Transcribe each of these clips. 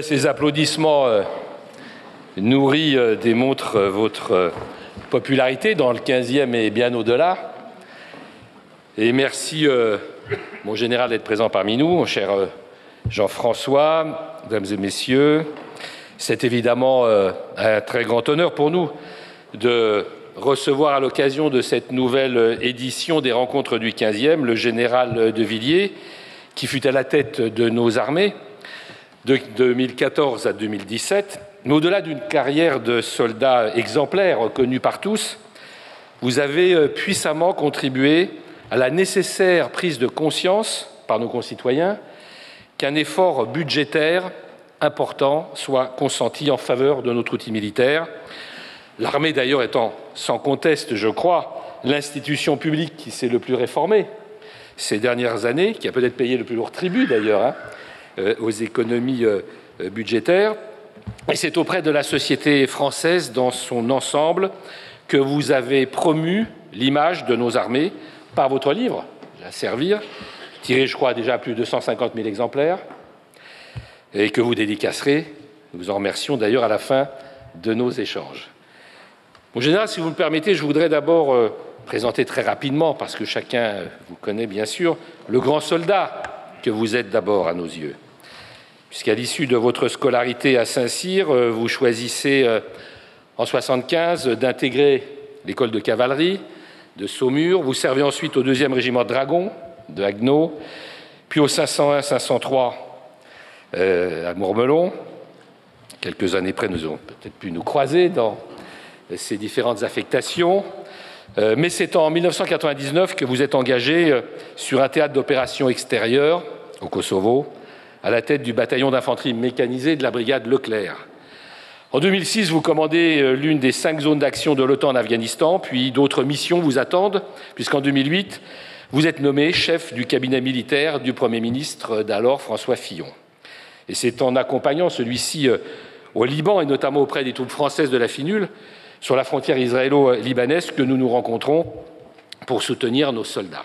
Ces applaudissements nourris démontrent votre popularité dans le 15e et bien au-delà. Et merci, mon général, d'être présent parmi nous, mon cher Jean-François, mesdames et messieurs. C'est évidemment un très grand honneur pour nous de recevoir à l'occasion de cette nouvelle édition des Rencontres du 15e le général de Villiers, qui fut à la tête de nos armées de 2014 à 2017. Mais au-delà d'une carrière de soldat exemplaire reconnue par tous, vous avez puissamment contribué à la nécessaire prise de conscience par nos concitoyens qu'un effort budgétaire important soit consenti en faveur de notre outil militaire. L'armée, d'ailleurs, étant sans conteste, je crois, l'institution publique qui s'est le plus réformée ces dernières années, qui a peut-être payé le plus lourd tribut, d'ailleurs, aux économies budgétaires. Et c'est auprès de la société française dans son ensemble que vous avez promu l'image de nos armées par votre livre, à servir, tiré, je crois, déjà à plus de 150 000 exemplaires, et que vous dédicacerez. Nous vous en remercions d'ailleurs à la fin de nos échanges. Mon général, si vous me permettez, je voudrais d'abord présenter très rapidement, parce que chacun vous connaît bien sûr, le grand soldat que vous êtes d'abord à nos yeux. Puisqu'à l'issue de votre scolarité à Saint-Cyr, vous choisissez en 1975 d'intégrer l'école de cavalerie de Saumur. Vous servez ensuite au 2e régiment de dragons de Haguenau, puis au 501-503 à Mourmelon. Quelques années près, nous avons peut-être pu nous croiser dans ces différentes affectations. Mais c'est en 1999 que vous êtes engagé sur un théâtre d'opérations extérieures au Kosovo, à la tête du bataillon d'infanterie mécanisée de la brigade Leclerc. En 2006, vous commandez l'une des 5 zones d'action de l'OTAN en Afghanistan, puis d'autres missions vous attendent, puisqu'en 2008, vous êtes nommé chef du cabinet militaire du Premier ministre d'alors, François Fillon. Et c'est en accompagnant celui-ci au Liban, et notamment auprès des troupes françaises de la FINUL, sur la frontière israélo-libanaise, que nous nous rencontrons pour soutenir nos soldats.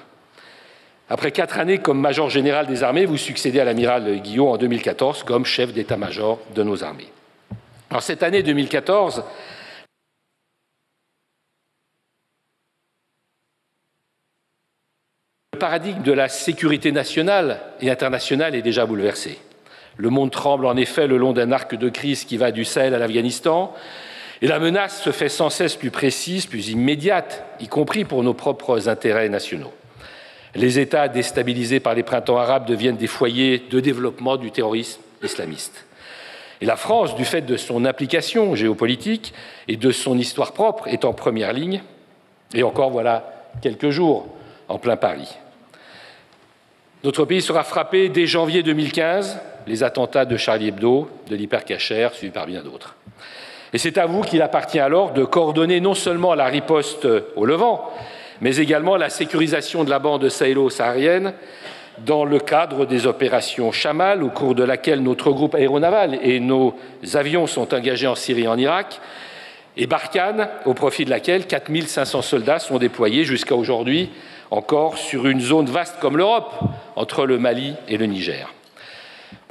Après 4 années comme major général des armées, vous succédez à l'amiral Guillot en 2014 comme chef d'état-major de nos armées. Alors cette année 2014, le paradigme de la sécurité nationale et internationale est déjà bouleversé. Le monde tremble en effet le long d'un arc de crise qui va du Sahel à l'Afghanistan, et la menace se fait sans cesse plus précise, plus immédiate, y compris pour nos propres intérêts nationaux. Les États déstabilisés par les printemps arabes deviennent des foyers de développement du terrorisme islamiste. Et la France, du fait de son implication géopolitique et de son histoire propre, est en première ligne. Et encore, voilà quelques jours en plein Paris. Notre pays sera frappé dès janvier 2015, les attentats de Charlie Hebdo, de l'Hypercacher, suivis par bien d'autres. Et c'est à vous qu'il appartient alors de coordonner non seulement la riposte au Levant, mais également la sécurisation de la bande sahélo-saharienne dans le cadre des opérations Chamal, au cours de laquelle notre groupe aéronaval et nos avions sont engagés en Syrie et en Irak, et Barkhane, au profit de laquelle 4 500 soldats sont déployés jusqu'à aujourd'hui encore sur une zone vaste comme l'Europe, entre le Mali et le Niger.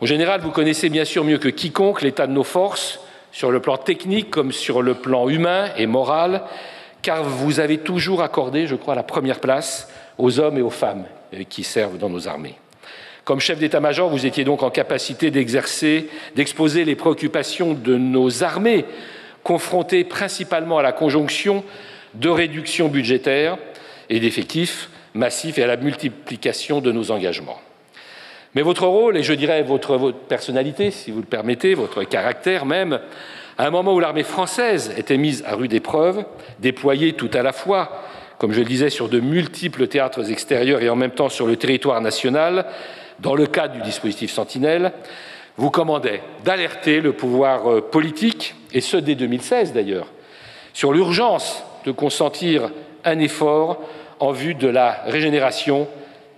Mon général, vous connaissez bien sûr mieux que quiconque l'état de nos forces, sur le plan technique comme sur le plan humain et moral, car vous avez toujours accordé, je crois, la première place aux hommes et aux femmes qui servent dans nos armées. Comme chef d'état-major, vous étiez donc en capacité d'exposer les préoccupations de nos armées, confrontées principalement à la conjonction de réductions budgétaires et d'effectifs massifs et à la multiplication de nos engagements. Mais votre rôle, et je dirais votre personnalité, si vous le permettez, votre caractère même, à un moment où l'armée française était mise à rude épreuve, déployée tout à la fois, comme je le disais, sur de multiples théâtres extérieurs et en même temps sur le territoire national, dans le cadre du dispositif Sentinelle, vous commandait d'alerter le pouvoir politique, et ce dès 2016 d'ailleurs, sur l'urgence de consentir un effort en vue de la régénération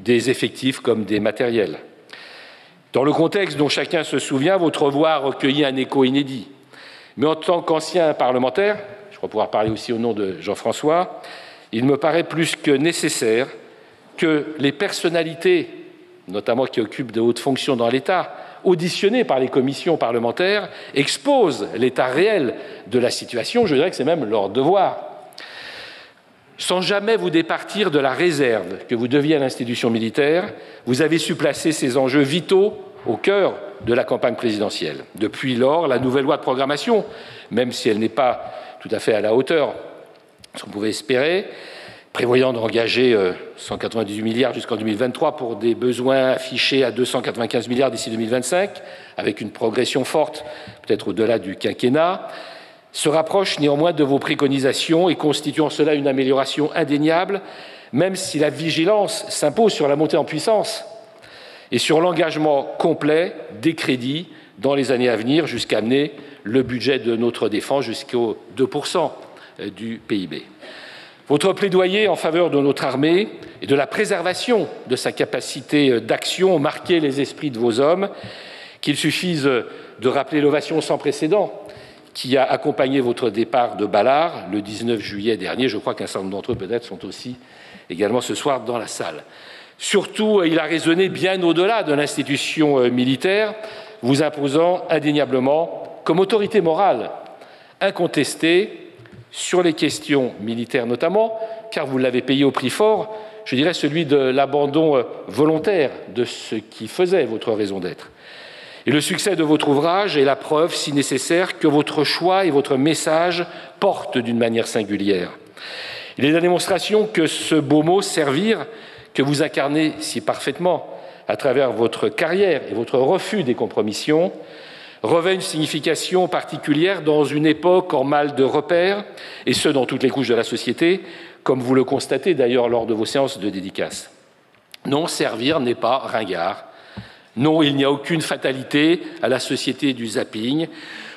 des effectifs comme des matériels. Dans le contexte dont chacun se souvient, votre voix a recueilli un écho inédit. Mais en tant qu'ancien parlementaire, je crois pouvoir parler aussi au nom de Jean-François, il me paraît plus que nécessaire que les personnalités, notamment qui occupent de hautes fonctions dans l'État, auditionnés par les commissions parlementaires, exposent l'état réel de la situation. Je dirais que c'est même leur devoir. Sans jamais vous départir de la réserve que vous deviez à l'institution militaire, vous avez su placer ces enjeux vitaux au cœur de la campagne présidentielle. Depuis lors, la nouvelle loi de programmation, même si elle n'est pas tout à fait à la hauteur de ce qu'on pouvait espérer, prévoyant d'engager 198 milliards jusqu'en 2023 pour des besoins affichés à 295 milliards d'ici 2025, avec une progression forte, peut-être au-delà du quinquennat, se rapproche néanmoins de vos préconisations et constitue en cela une amélioration indéniable, même si la vigilance s'impose sur la montée en puissance et sur l'engagement complet des crédits dans les années à venir jusqu'à amener le budget de notre défense jusqu'aux 2% du PIB. Votre plaidoyer en faveur de notre armée et de la préservation de sa capacité d'action marquait les esprits de vos hommes, qu'il suffise de rappeler l'ovation sans précédent qui a accompagné votre départ de Balard le 19 juillet dernier. Je crois qu'un certain nombre d'entre eux, peut-être, sont aussi également ce soir dans la salle. Surtout, il a résonné bien au-delà de l'institution militaire, vous imposant indéniablement, comme autorité morale incontestée, sur les questions militaires notamment, car vous l'avez payé au prix fort, je dirais celui de l'abandon volontaire de ce qui faisait votre raison d'être. Et le succès de votre ouvrage est la preuve, si nécessaire, que votre choix et votre message portent d'une manière singulière. Il est la démonstration que ce beau mot « servir », que vous incarnez si parfaitement à travers votre carrière et votre refus des compromissions, revêt une signification particulière dans une époque en mal de repères, et ce, dans toutes les couches de la société, comme vous le constatez d'ailleurs lors de vos séances de dédicace. Non, servir n'est pas ringard. Non, il n'y a aucune fatalité à la société du zapping.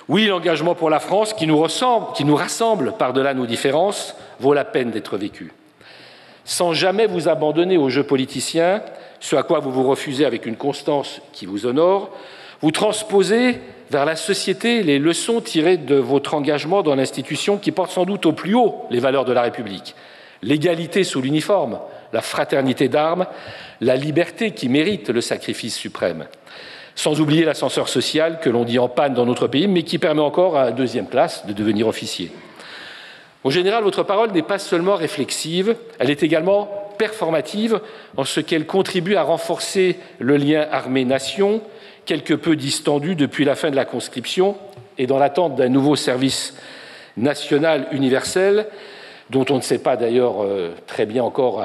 Oui, l'engagement pour la France, qui nous rassemble par-delà nos différences, vaut la peine d'être vécu. Sans jamais vous abandonner au jeu politicien, ce à quoi vous vous refusez avec une constance qui vous honore, vous transposez vers la société les leçons tirées de votre engagement dans l'institution qui porte sans doute au plus haut les valeurs de la République. L'égalité sous l'uniforme, la fraternité d'armes, la liberté qui mérite le sacrifice suprême. Sans oublier l'ascenseur social que l'on dit en panne dans notre pays, mais qui permet encore à un deuxième classe de devenir officier. Au général, votre parole n'est pas seulement réflexive, elle est également performative en ce qu'elle contribue à renforcer le lien armée-nation, quelque peu distendu depuis la fin de la conscription et dans l'attente d'un nouveau service national universel, dont on ne sait pas d'ailleurs très bien encore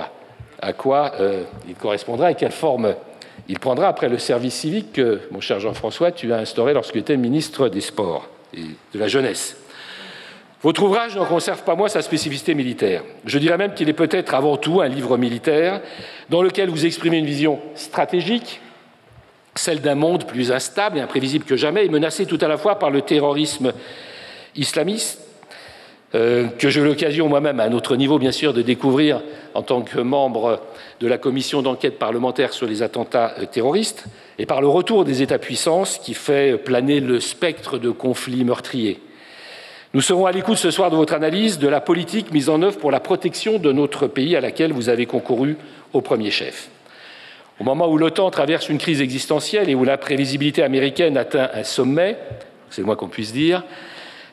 à quoi il correspondra et quelle forme il prendra après le service civique que, mon cher Jean-François, tu as instauré lorsque tu étais ministre des Sports et de la Jeunesse. Votre ouvrage n'en conserve pas moins sa spécificité militaire. Je dirais même qu'il est peut-être avant tout un livre militaire dans lequel vous exprimez une vision stratégique, celle d'un monde plus instable et imprévisible que jamais et menacé tout à la fois par le terrorisme islamiste, que j'ai eu l'occasion moi-même, à un autre niveau bien sûr, de découvrir en tant que membre de la commission d'enquête parlementaire sur les attentats terroristes, et par le retour des États-puissances qui fait planer le spectre de conflits meurtriers. Nous serons à l'écoute ce soir de votre analyse de la politique mise en œuvre pour la protection de notre pays à laquelle vous avez concouru au premier chef. Au moment où l'OTAN traverse une crise existentielle et où la prévisibilité américaine atteint un sommet, c'est le moins qu'on puisse dire,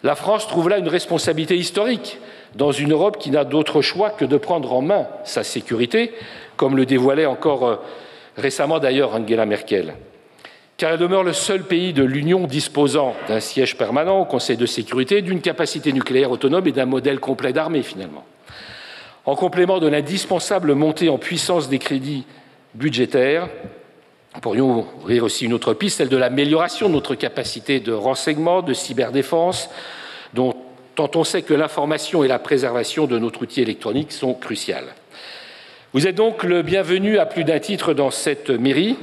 la France trouve là une responsabilité historique dans une Europe qui n'a d'autre choix que de prendre en main sa sécurité, comme le dévoilait encore récemment d'ailleurs Angela Merkel. Car elle demeure le seul pays de l'Union disposant d'un siège permanent au Conseil de sécurité, d'une capacité nucléaire autonome et d'un modèle complet d'armée finalement. En complément de l'indispensable montée en puissance des crédits budgétaires, nous pourrions ouvrir aussi une autre piste, celle de l'amélioration de notre capacité de renseignement, de cyberdéfense, dont tant on sait que l'information et la préservation de notre outil électronique sont cruciales. Vous êtes donc le bienvenu à plus d'un titre dans cette mairie,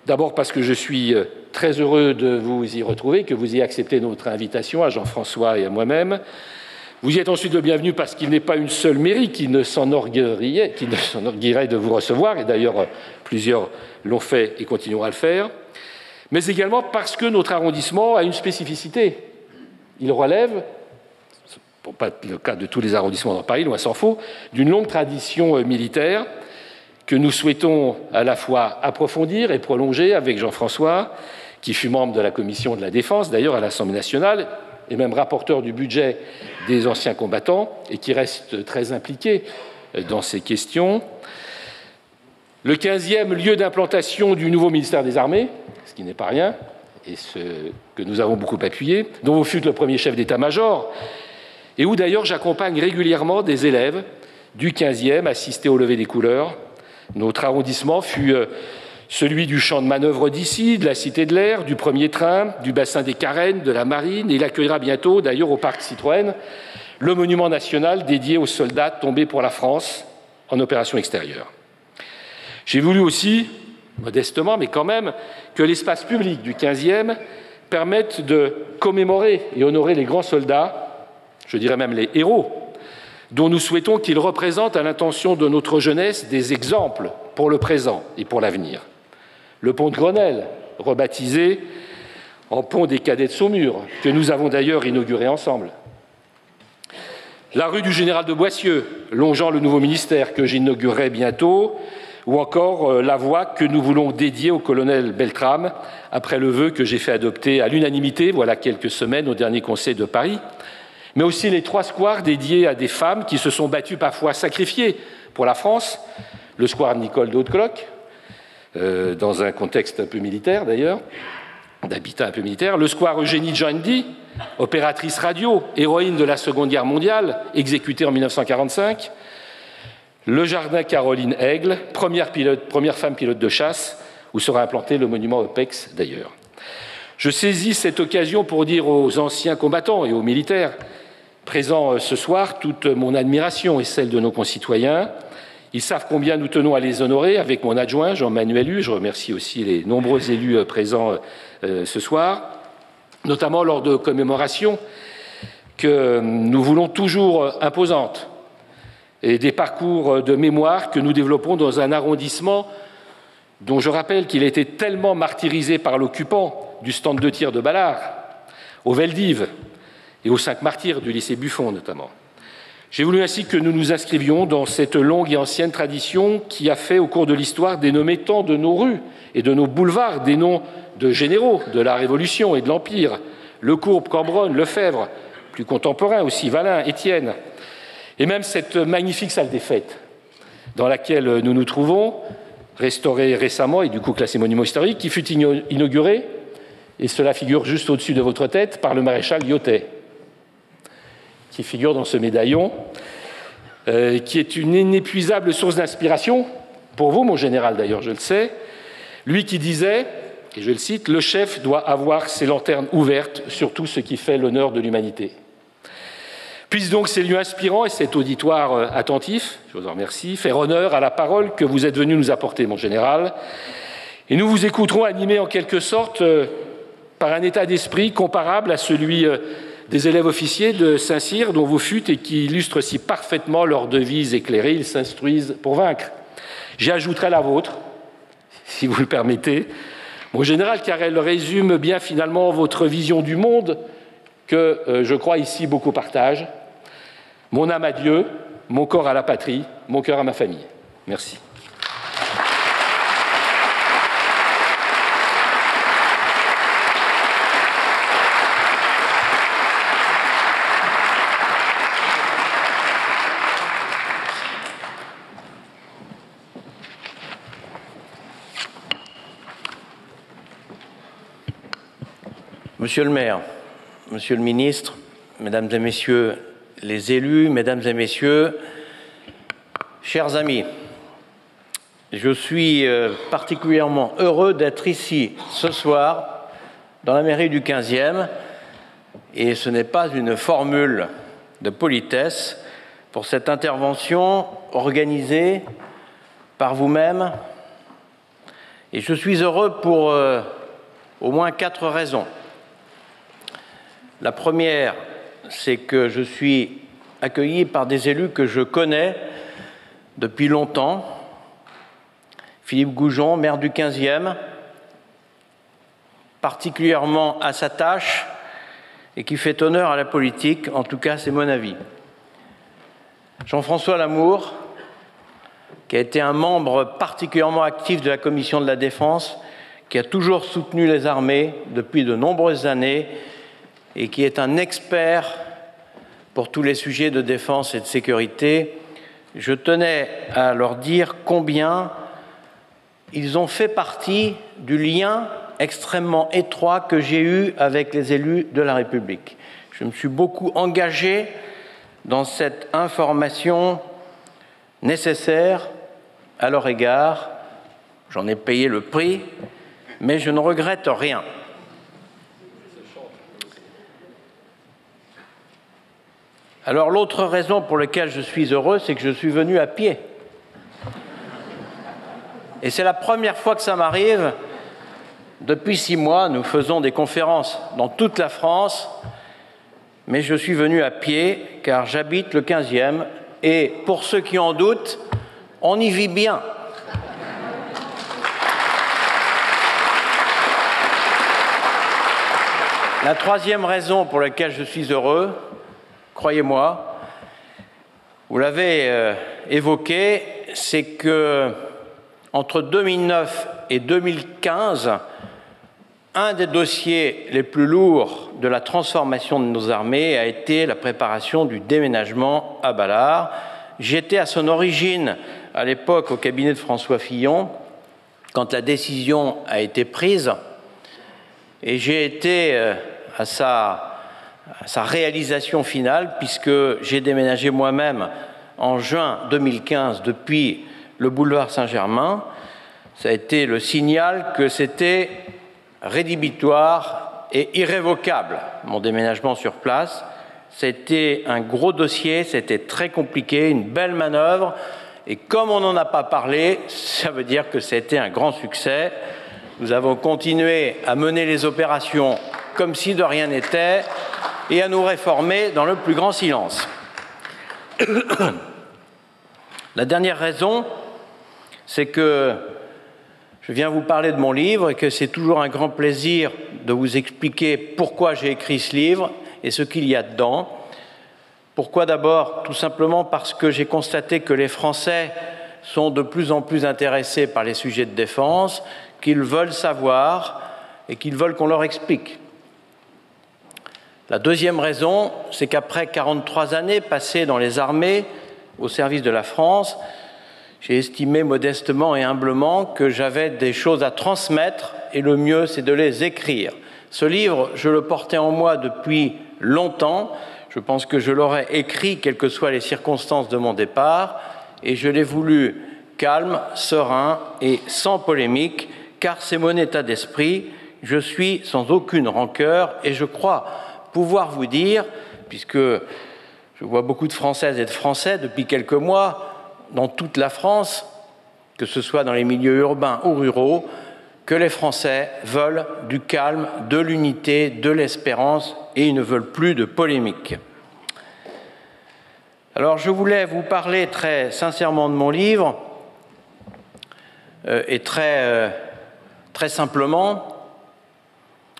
d'abord parce que je suis très heureux de vous y retrouver, que vous ayez accepté notre invitation à Jean-François et à moi-même. Vous y êtes ensuite le bienvenu parce qu'il n'est pas une seule mairie qui ne s'enorgueillerait de vous recevoir, et d'ailleurs plusieurs l'ont fait et continueront à le faire, mais également parce que notre arrondissement a une spécificité. Il relève, pour pas le cas de tous les arrondissements dans Paris, loin s'en faut, d'une longue tradition militaire que nous souhaitons à la fois approfondir et prolonger avec Jean-François, qui fut membre de la commission de la Défense, d'ailleurs, à l'Assemblée nationale, et même rapporteur du budget des anciens combattants, et qui reste très impliqué dans ces questions. Le 15e lieu d'implantation du nouveau ministère des Armées, ce qui n'est pas rien, et ce que nous avons beaucoup appuyé, dont vous fûtes le premier chef d'état-major, et où d'ailleurs j'accompagne régulièrement des élèves du 15e assistés au lever des couleurs. Notre arrondissement fut celui du champ de manœuvre d'Issy, de la Cité de l'Air, du premier train, du bassin des Carennes, de la Marine, et il accueillera bientôt, d'ailleurs au parc Citroën, le monument national dédié aux soldats tombés pour la France en opération extérieure. J'ai voulu aussi, modestement, mais quand même, que l'espace public du 15e permette de commémorer et honorer les grands soldats, je dirais même les héros, dont nous souhaitons qu'ils représentent à l'intention de notre jeunesse des exemples pour le présent et pour l'avenir. Le pont de Grenelle, rebaptisé en pont des cadets de Saumur, que nous avons d'ailleurs inauguré ensemble. La rue du Général de Boissieu, longeant le nouveau ministère que j'inaugurerai bientôt, ou encore la voie que nous voulons dédier au colonel Beltrame, après le vœu que j'ai fait adopter à l'unanimité, voilà quelques semaines, au dernier Conseil de Paris, mais aussi les 3 squares dédiés à des femmes qui se sont battues, parfois sacrifiées pour la France, le square Nicole de Haute-Cloque, dans un contexte un peu militaire d'ailleurs, d'habitat un peu militaire, le square Eugénie Jandy, opératrice radio, héroïne de la Seconde Guerre mondiale, exécutée en 1945, le jardin Caroline Aigle, première femme pilote de chasse, où sera implanté le monument OPEX d'ailleurs. Je saisis cette occasion pour dire aux anciens combattants et aux militaires présents ce soir toute mon admiration et celle de nos concitoyens. Ils savent combien nous tenons à les honorer avec mon adjoint Jean-Manuel Hu. Je remercie aussi les nombreux élus présents ce soir, notamment lors de commémorations que nous voulons toujours imposantes et des parcours de mémoire que nous développons dans un arrondissement dont je rappelle qu'il a été tellement martyrisé par l'occupant du stand de tir de Ballard, au Veldiv et aux 5 martyrs du lycée Buffon notamment. J'ai voulu ainsi que nous nous inscrivions dans cette longue et ancienne tradition qui a fait au cours de l'histoire dénommer tant de nos rues et de nos boulevards des noms de généraux de la Révolution et de l'Empire, Lecourbe, Cambronne, Lefebvre, plus contemporains aussi, Valin, Étienne, et même cette magnifique salle des fêtes dans laquelle nous nous trouvons, restaurée récemment et du coup classée monument historique, qui fut inaugurée, et cela figure juste au-dessus de votre tête, par le maréchal Lyautey, qui figure dans ce médaillon, qui est une inépuisable source d'inspiration, pour vous, mon général d'ailleurs, je le sais, lui qui disait, et je le cite, « Le chef doit avoir ses lanternes ouvertes sur tout ce qui fait l'honneur de l'humanité ». Puissent donc ces lieux inspirants et cet auditoire attentif, je vous en remercie, faire honneur à la parole que vous êtes venu nous apporter, mon général. Et nous vous écouterons animés en quelque sorte par un état d'esprit comparable à celui des élèves officiers de Saint-Cyr dont vous fûtes et qui illustre si parfaitement leur devise éclairée, ils s'instruisent pour vaincre. J'y ajouterai la vôtre, si vous le permettez, mon général, car elle résume bien finalement votre vision du monde que je crois ici beaucoup partagent. Mon âme à Dieu, mon corps à la patrie, mon cœur à ma famille. Merci. Monsieur le maire, monsieur le ministre, mesdames et messieurs les élus, mesdames et messieurs, chers amis, je suis particulièrement heureux d'être ici ce soir dans la mairie du 15e et ce n'est pas une formule de politesse pour cette intervention organisée par vous-même et je suis heureux pour au moins 4 raisons. La première, c'est que je suis accueilli par des élus que je connais depuis longtemps. Philippe Goujon, maire du 15e, particulièrement à sa tâche et qui fait honneur à la politique, en tout cas c'est mon avis. Jean-François Lamour, qui a été un membre particulièrement actif de la Commission de la Défense, qui a toujours soutenu les armées depuis de nombreuses années et qui est un expert pour tous les sujets de défense et de sécurité, je tenais à leur dire combien ils ont fait partie du lien extrêmement étroit que j'ai eu avec les élus de la République. Je me suis beaucoup engagé dans cette information nécessaire à leur égard. J'en ai payé le prix, mais je ne regrette rien. Alors l'autre raison pour laquelle je suis heureux, c'est que je suis venu à pied. Et c'est la première fois que ça m'arrive. Depuis 6 mois, nous faisons des conférences dans toute la France, mais je suis venu à pied car j'habite le 15e et pour ceux qui en doutent, on y vit bien. La troisième raison pour laquelle je suis heureux, croyez-moi, vous l'avez évoqué, c'est que entre 2009 et 2015, un des dossiers les plus lourds de la transformation de nos armées a été la préparation du déménagement à Balard. J'étais à son origine, à l'époque, au cabinet de François Fillon, quand la décision a été prise, et j'ai été à sa réalisation finale, puisque j'ai déménagé moi-même en juin 2015 depuis le boulevard Saint-Germain. Ça a été le signal que c'était rédhibitoire et irrévocable, mon déménagement sur place. C'était un gros dossier, c'était très compliqué, une belle manœuvre, et comme on n'en a pas parlé, ça veut dire que c'était un grand succès. Nous avons continué à mener les opérations comme si de rien n'était et à nous réformer dans le plus grand silence. La dernière raison, c'est que je viens vous parler de mon livre et que c'est toujours un grand plaisir de vous expliquer pourquoi j'ai écrit ce livre et ce qu'il y a dedans. Pourquoi d'abord? Tout simplement parce que j'ai constaté que les Français sont de plus en plus intéressés par les sujets de défense, qu'ils veulent savoir et qu'ils veulent qu'on leur explique. La deuxième raison, c'est qu'après 43 années passées dans les armées, au service de la France, j'ai estimé modestement et humblement que j'avais des choses à transmettre et le mieux, c'est de les écrire. Ce livre, je le portais en moi depuis longtemps. Je pense que je l'aurais écrit, quelles que soient les circonstances de mon départ, et je l'ai voulu calme, serein et sans polémique, car c'est mon état d'esprit. Je suis sans aucune rancœur et je crois pouvoir vous dire, puisque je vois beaucoup de Françaises et de Français depuis quelques mois, dans toute la France, que ce soit dans les milieux urbains ou ruraux, que les Français veulent du calme, de l'unité, de l'espérance, et ils ne veulent plus de polémique. Alors je voulais vous parler très sincèrement de mon livre, et très simplement,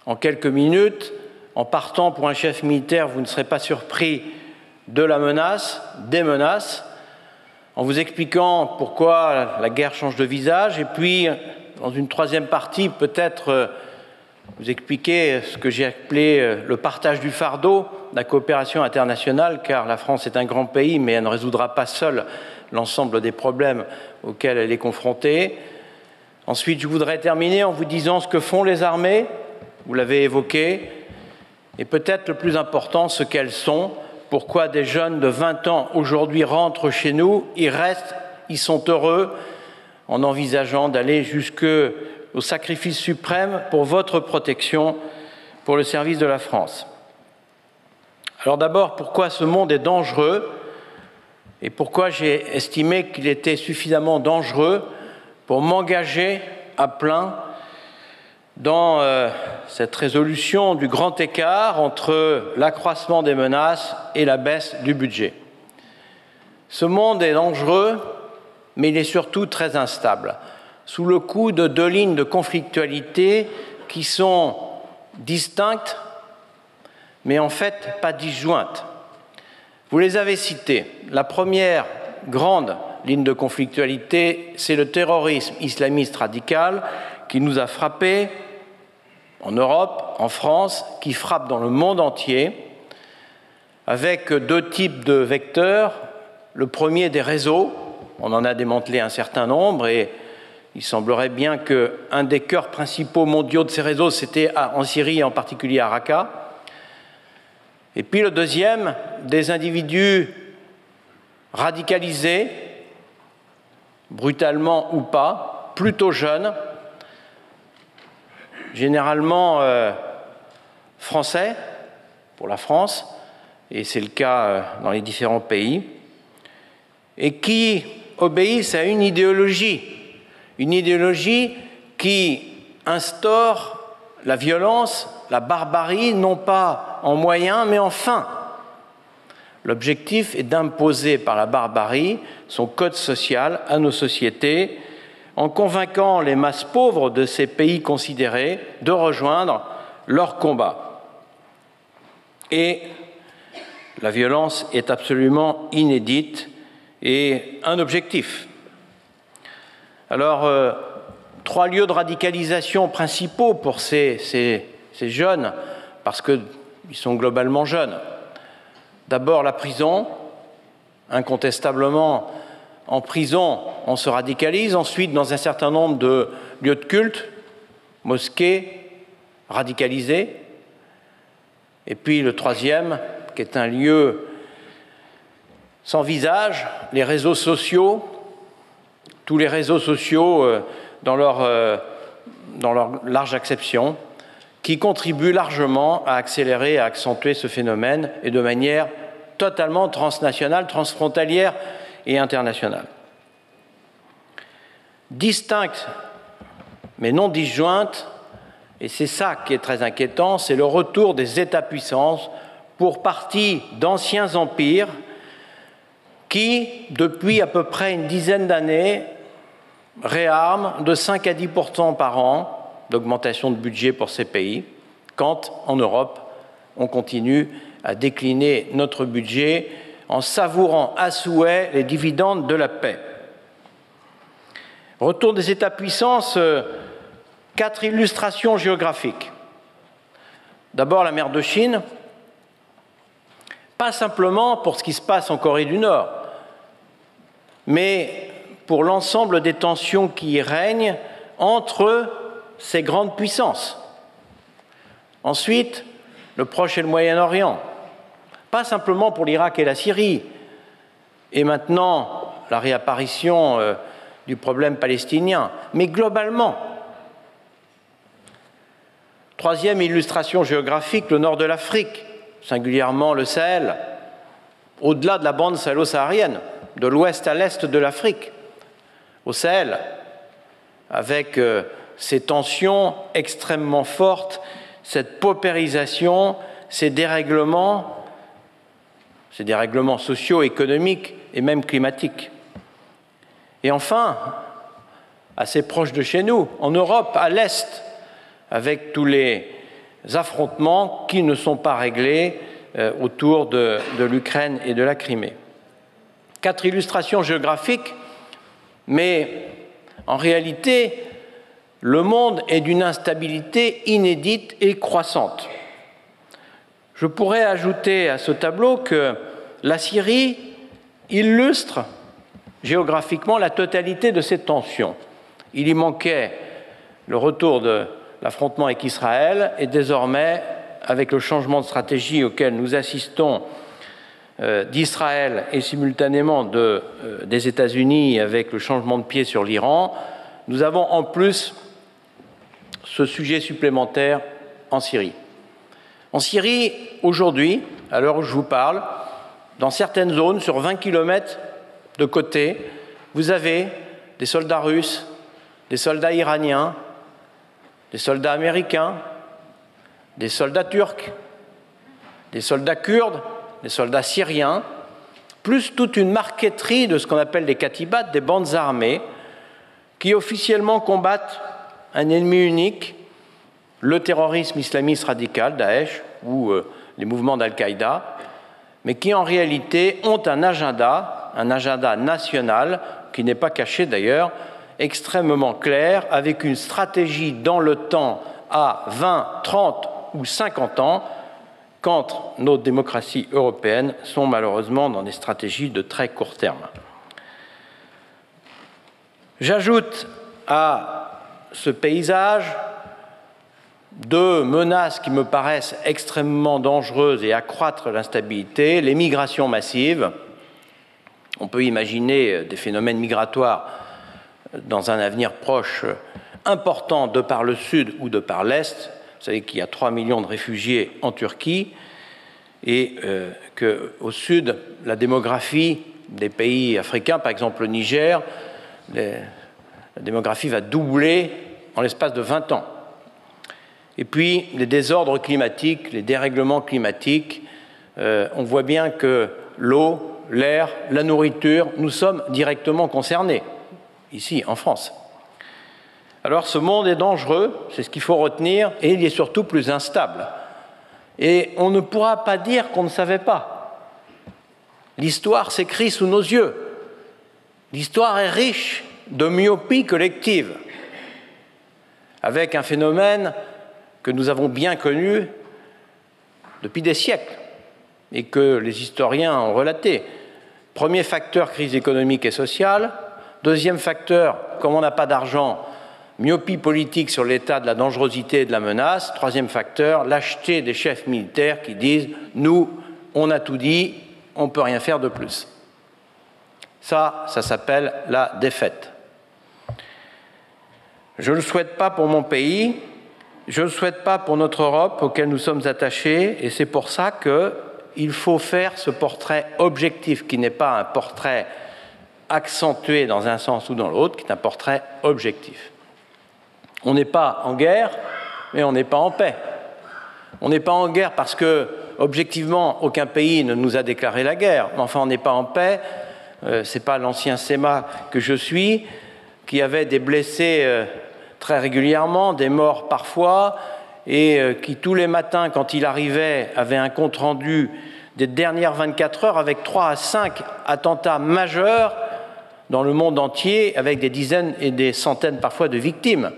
en quelques minutes, en partant pour un chef militaire, vous ne serez pas surpris de la menace, des menaces, en vous expliquant pourquoi la guerre change de visage, et puis, dans une troisième partie, peut-être vous expliquer ce que j'ai appelé le partage du fardeau de la coopération internationale, car la France est un grand pays, mais elle ne résoudra pas seule l'ensemble des problèmes auxquels elle est confrontée. Ensuite, je voudrais terminer en vous disant ce que font les armées, vous l'avez évoqué, et peut-être le plus important, ce qu'elles sont. Pourquoi des jeunes de 20 ans aujourd'hui rentrent chez nous, ils restent, ils sont heureux en envisageant d'aller jusqu'au sacrifice suprême pour votre protection, pour le service de la France. Alors d'abord, pourquoi ce monde est dangereux et pourquoi j'ai estimé qu'il était suffisamment dangereux pour m'engager à plein dans cette résolution du grand écart entre l'accroissement des menaces et la baisse du budget. Ce monde est dangereux, mais il est surtout très instable, sous le coup de 2 lignes de conflictualité qui sont distinctes, mais en fait pas disjointes. Vous les avez citées. La première grande ligne de conflictualité, c'est le terrorisme islamiste radical, qui nous a frappés en Europe, en France, qui frappe dans le monde entier, avec deux types de vecteurs. Le premier, des réseaux. On en a démantelé un certain nombre et il semblerait bien qu'un des cœurs principaux mondiaux de ces réseaux, c'était en Syrie et en particulier à Raqqa. Et puis le deuxième, des individus radicalisés, brutalement ou pas, plutôt jeunes, généralement français, pour la France, et c'est le cas dans les différents pays, et qui obéissent à une idéologie qui instaure la violence, la barbarie, non pas en moyen, mais en fin. L'objectif est d'imposer par la barbarie son code social à nos sociétés, en convainquant les masses pauvres de ces pays considérés de rejoindre leur combat. Et la violence est absolument inédite et un objectif. Alors, 3 lieux de radicalisation principaux pour ces jeunes, parce qu'ils sont globalement jeunes. D'abord, la prison. Incontestablement, en prison, on se radicalise. Ensuite, dans un certain nombre de lieux de culte, mosquées, radicalisées. Et puis le troisième, qui est un lieu sans visage, les réseaux sociaux, tous les réseaux sociaux dans leur large acception, qui contribuent largement à accélérer, à accentuer ce phénomène, et de manière totalement transnationale, transfrontalière et internationale. Distinctes, mais non disjointes, et c'est ça qui est très inquiétant, c'est le retour des États-puissances pour partie d'anciens empires qui, depuis à peu près une dizaine d'années, réarment de 5 à 10% par an d'augmentation de budget pour ces pays, quand en Europe, on continue à décliner notre budget en savourant à souhait les dividendes de la paix. Retour des États-puissances, 4 illustrations géographiques. D'abord, la mer de Chine, pas simplement pour ce qui se passe en Corée du Nord, mais pour l'ensemble des tensions qui y règnent entre ces grandes puissances. Ensuite, le Proche et le Moyen-Orient, pas simplement pour l'Irak et la Syrie, et maintenant la réapparition du problème palestinien, mais globalement. Troisième illustration géographique, le nord de l'Afrique, singulièrement le Sahel, au-delà de la bande sahélo-saharienne, de l'ouest à l'est de l'Afrique, au Sahel, avec ces tensions extrêmement fortes, cette paupérisation, ces dérèglements sociaux, économiques et même climatiques. Et enfin, assez proche de chez nous, en Europe, à l'est, avec tous les affrontements qui ne sont pas réglés autour de l'Ukraine et de la Crimée. 4 illustrations géographiques, mais en réalité, le monde est d'une instabilité inédite et croissante. Je pourrais ajouter à ce tableau que la Syrie illustre géographiquement la totalité de ces tensions. Il y manquait le retour de l'affrontement avec Israël, et désormais, avec le changement de stratégie auquel nous assistons d'Israël et simultanément des États-Unis avec le changement de pied sur l'Iran, nous avons en plus ce sujet supplémentaire en Syrie. En Syrie, aujourd'hui, à l'heure où je vous parle, dans certaines zones, sur 20 km de côté, vous avez des soldats russes, des soldats iraniens, des soldats américains, des soldats turcs, des soldats kurdes, des soldats syriens, plus toute une marqueterie de ce qu'on appelle des katibats, des bandes armées, qui officiellement combattent un ennemi unique, le terrorisme islamiste radical, Daesh, ou les mouvements d'Al-Qaïda, mais qui en réalité ont un agenda national, qui n'est pas caché d'ailleurs, extrêmement clair, avec une stratégie dans le temps à 20, 30 ou 50 ans, quand nos démocraties européennes sont malheureusement dans des stratégies de très court terme. J'ajoute à ce paysage deux menaces qui me paraissent extrêmement dangereuses et accroître l'instabilité, les migrations massives. On peut imaginer des phénomènes migratoires dans un avenir proche important de par le sud ou de par l'est. Vous savez qu'il y a 3 millions de réfugiés en Turquie et qu'au sud, la démographie des pays africains, par exemple le Niger, la démographie va doubler en l'espace de 20 ans. Et puis, les désordres climatiques, les dérèglements climatiques, on voit bien que l'eau, l'air, la nourriture, nous sommes directement concernés, ici, en France. Alors, ce monde est dangereux, c'est ce qu'il faut retenir, et il est surtout plus instable. Et on ne pourra pas dire qu'on ne savait pas. L'histoire s'écrit sous nos yeux. L'histoire est riche de myopie collective, avec un phénomène que nous avons bien connu depuis des siècles et que les historiens ont relaté. Premier facteur, crise économique et sociale. Deuxième facteur, comme on n'a pas d'argent, myopie politique sur l'état de la dangerosité et de la menace. Troisième facteur, lâcheté des chefs militaires qui disent « nous, on a tout dit, on ne peut rien faire de plus ». Ça s'appelle la défaite. Je ne le souhaite pas pour mon pays, je ne le souhaite pas pour notre Europe auquel nous sommes attachés, et c'est pour ça qu'il faut faire ce portrait objectif, qui n'est pas un portrait accentué dans un sens ou dans l'autre, qui est un portrait objectif. On n'est pas en guerre, mais on n'est pas en paix. On n'est pas en guerre parce que, objectivement, aucun pays ne nous a déclaré la guerre, mais enfin on n'est pas en paix. Ce n'est pas l'ancien SEMA que je suis, qui avait des blessés très régulièrement, des morts parfois, et qui tous les matins, quand il arrivait, avait un compte-rendu des dernières 24 heures avec 3 à 5 attentats majeurs dans le monde entier, avec des dizaines et des centaines parfois de victimes.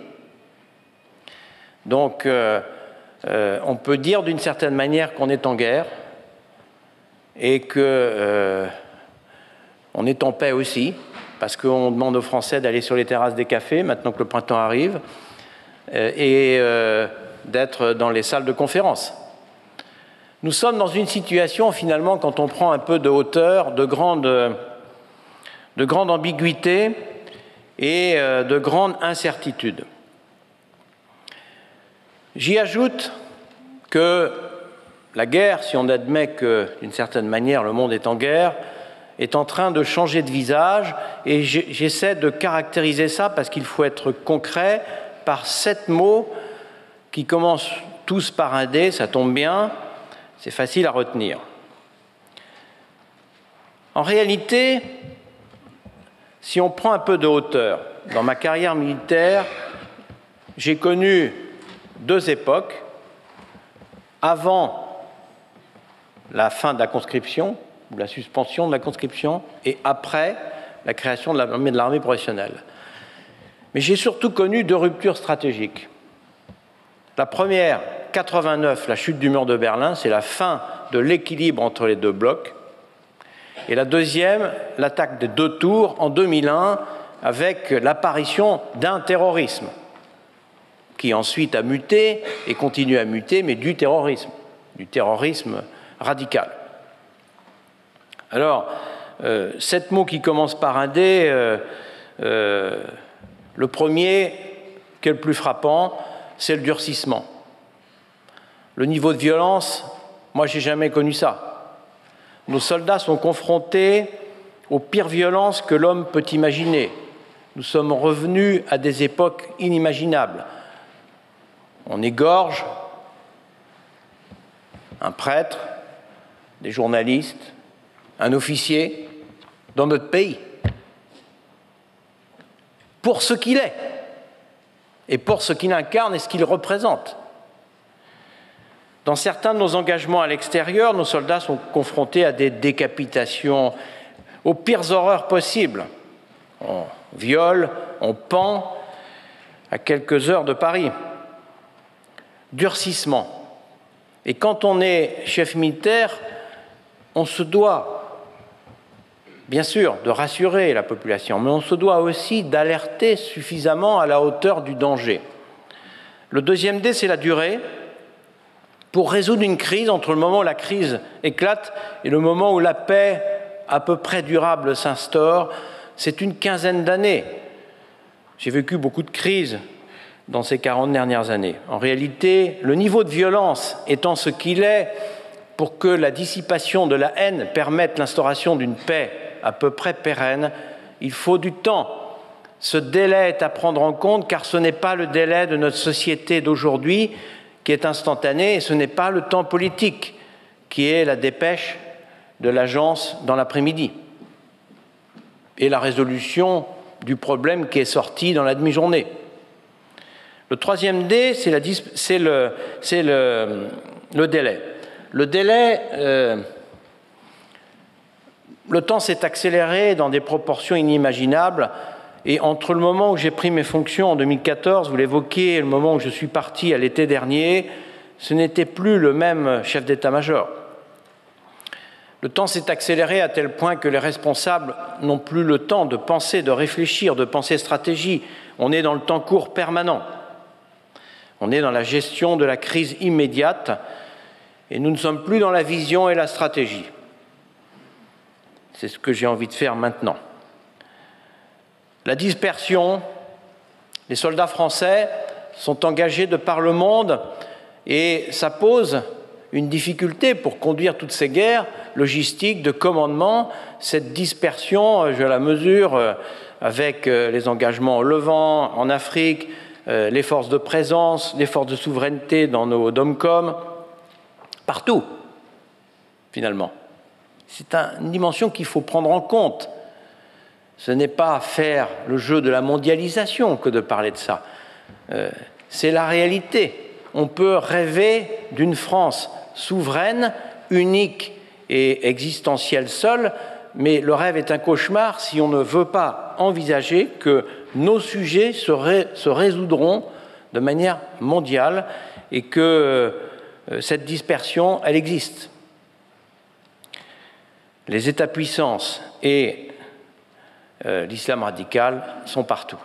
Donc, on peut dire d'une certaine manière qu'on est en guerre et que on est en paix aussi, parce qu'on demande aux Français d'aller sur les terrasses des cafés, maintenant que le printemps arrive, et d'être dans les salles de conférence. Nous sommes dans une situation, finalement, quand on prend un peu de hauteur, de grande ambiguïté et de grande incertitude. J'y ajoute que la guerre, si on admet que, d'une certaine manière, le monde est en guerre, est en train de changer de visage, et j'essaie de caractériser ça parce qu'il faut être concret par 7 mots qui commencent tous par un D, ça tombe bien, c'est facile à retenir. En réalité, si on prend un peu de hauteur, dans ma carrière militaire, j'ai connu 2 époques, avant la fin de la conscription, ou la suspension de la conscription, et après la création de l'armée professionnelle. Mais j'ai surtout connu 2 ruptures stratégiques. La première, 89, la chute du mur de Berlin, c'est la fin de l'équilibre entre les 2 blocs. Et la deuxième, l'attaque des 2 tours en 2001, avec l'apparition d'un terrorisme, qui ensuite a muté et continue à muter, mais du terrorisme radical. Alors, 7 mots qui commencent par un D, le premier, qui est le plus frappant, c'est le durcissement. Le niveau de violence, moi, j'ai jamais connu ça. Nos soldats sont confrontés aux pires violences que l'homme peut imaginer. Nous sommes revenus à des époques inimaginables. On égorge un prêtre, des journalistes, un officier dans notre pays, pour ce qu'il est, et pour ce qu'il incarne et ce qu'il représente. Dans certains de nos engagements à l'extérieur, nos soldats sont confrontés à des décapitations, aux pires horreurs possibles. On viol, on pend à quelques heures de Paris. Durcissement. Et quand on est chef militaire, on se doit, bien sûr, de rassurer la population, mais on se doit aussi d'alerter suffisamment à la hauteur du danger. Le deuxième D, c'est la durée. Pour résoudre une crise, entre le moment où la crise éclate et le moment où la paix à peu près durable s'instaure, c'est une quinzaine d'années. J'ai vécu beaucoup de crises dans ces 40 dernières années. En réalité, le niveau de violence étant ce qu'il est, pour que la dissipation de la haine permette l'instauration d'une paix à peu près pérenne, il faut du temps. Ce délai est à prendre en compte car ce n'est pas le délai de notre société d'aujourd'hui qui est instantané et ce n'est pas le temps politique qui est la dépêche de l'agence dans l'après-midi et la résolution du problème qui est sorti dans la demi-journée. Le troisième D, c'est le délai. Le délai, le temps s'est accéléré dans des proportions inimaginables. Et entre le moment où j'ai pris mes fonctions en 2014, vous l'évoquiez, et le moment où je suis parti à l'été dernier, ce n'était plus le même chef d'état-major. Le temps s'est accéléré à tel point que les responsables n'ont plus le temps de penser, de réfléchir, de penser stratégie. On est dans le temps court permanent. On est dans la gestion de la crise immédiate et nous ne sommes plus dans la vision et la stratégie. C'est ce que j'ai envie de faire maintenant. La dispersion, les soldats français sont engagés de par le monde et ça pose une difficulté pour conduire toutes ces guerres logistiques, de commandement. Cette dispersion, je la mesure avec les engagements au Levant, en Afrique, les forces de présence, les forces de souveraineté dans nos DOMCOM, partout, finalement. C'est une dimension qu'il faut prendre en compte. Ce n'est pas faire le jeu de la mondialisation que de parler de ça. C'est la réalité. On peut rêver d'une France souveraine, unique et existentielle seule, mais le rêve est un cauchemar si on ne veut pas envisager que nos sujets se résoudront de manière mondiale et que cette dispersion, elle existe. Les États-puissances et l'islam radical sont partout.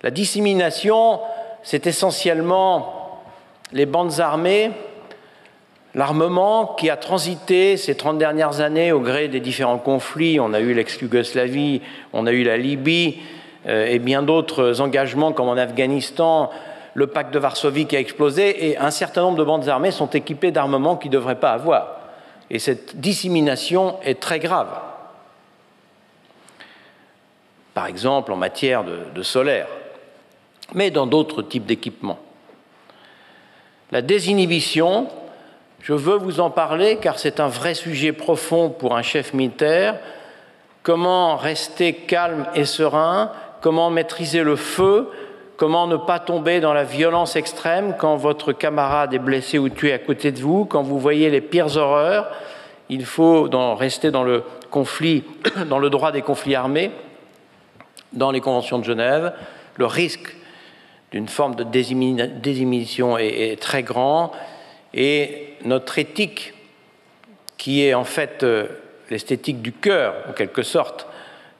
La dissémination, c'est essentiellement les bandes armées, l'armement qui a transité ces 30 dernières années au gré des différents conflits. On a eu l'ex-Yougoslavie, on a eu la Libye et bien d'autres engagements comme en Afghanistan, le pacte de Varsovie qui a explosé et un certain nombre de bandes armées sont équipées d'armements qu'ils ne devraient pas avoir. Et cette dissémination est très grave. Par exemple en matière de solaire, mais dans d'autres types d'équipements. La désinhibition, je veux vous en parler car c'est un vrai sujet profond pour un chef militaire. Comment rester calme et serein, comment maîtriser le feu, comment ne pas tomber dans la violence extrême quand votre camarade est blessé ou tué à côté de vous, quand vous voyez les pires horreurs. Il faut rester dans le conflit, dans le droit des conflits armés, dans les conventions de Genève. Le risque d'une forme de désinhibition est très grand et notre éthique, qui est en fait l'esthétique du cœur, en quelque sorte,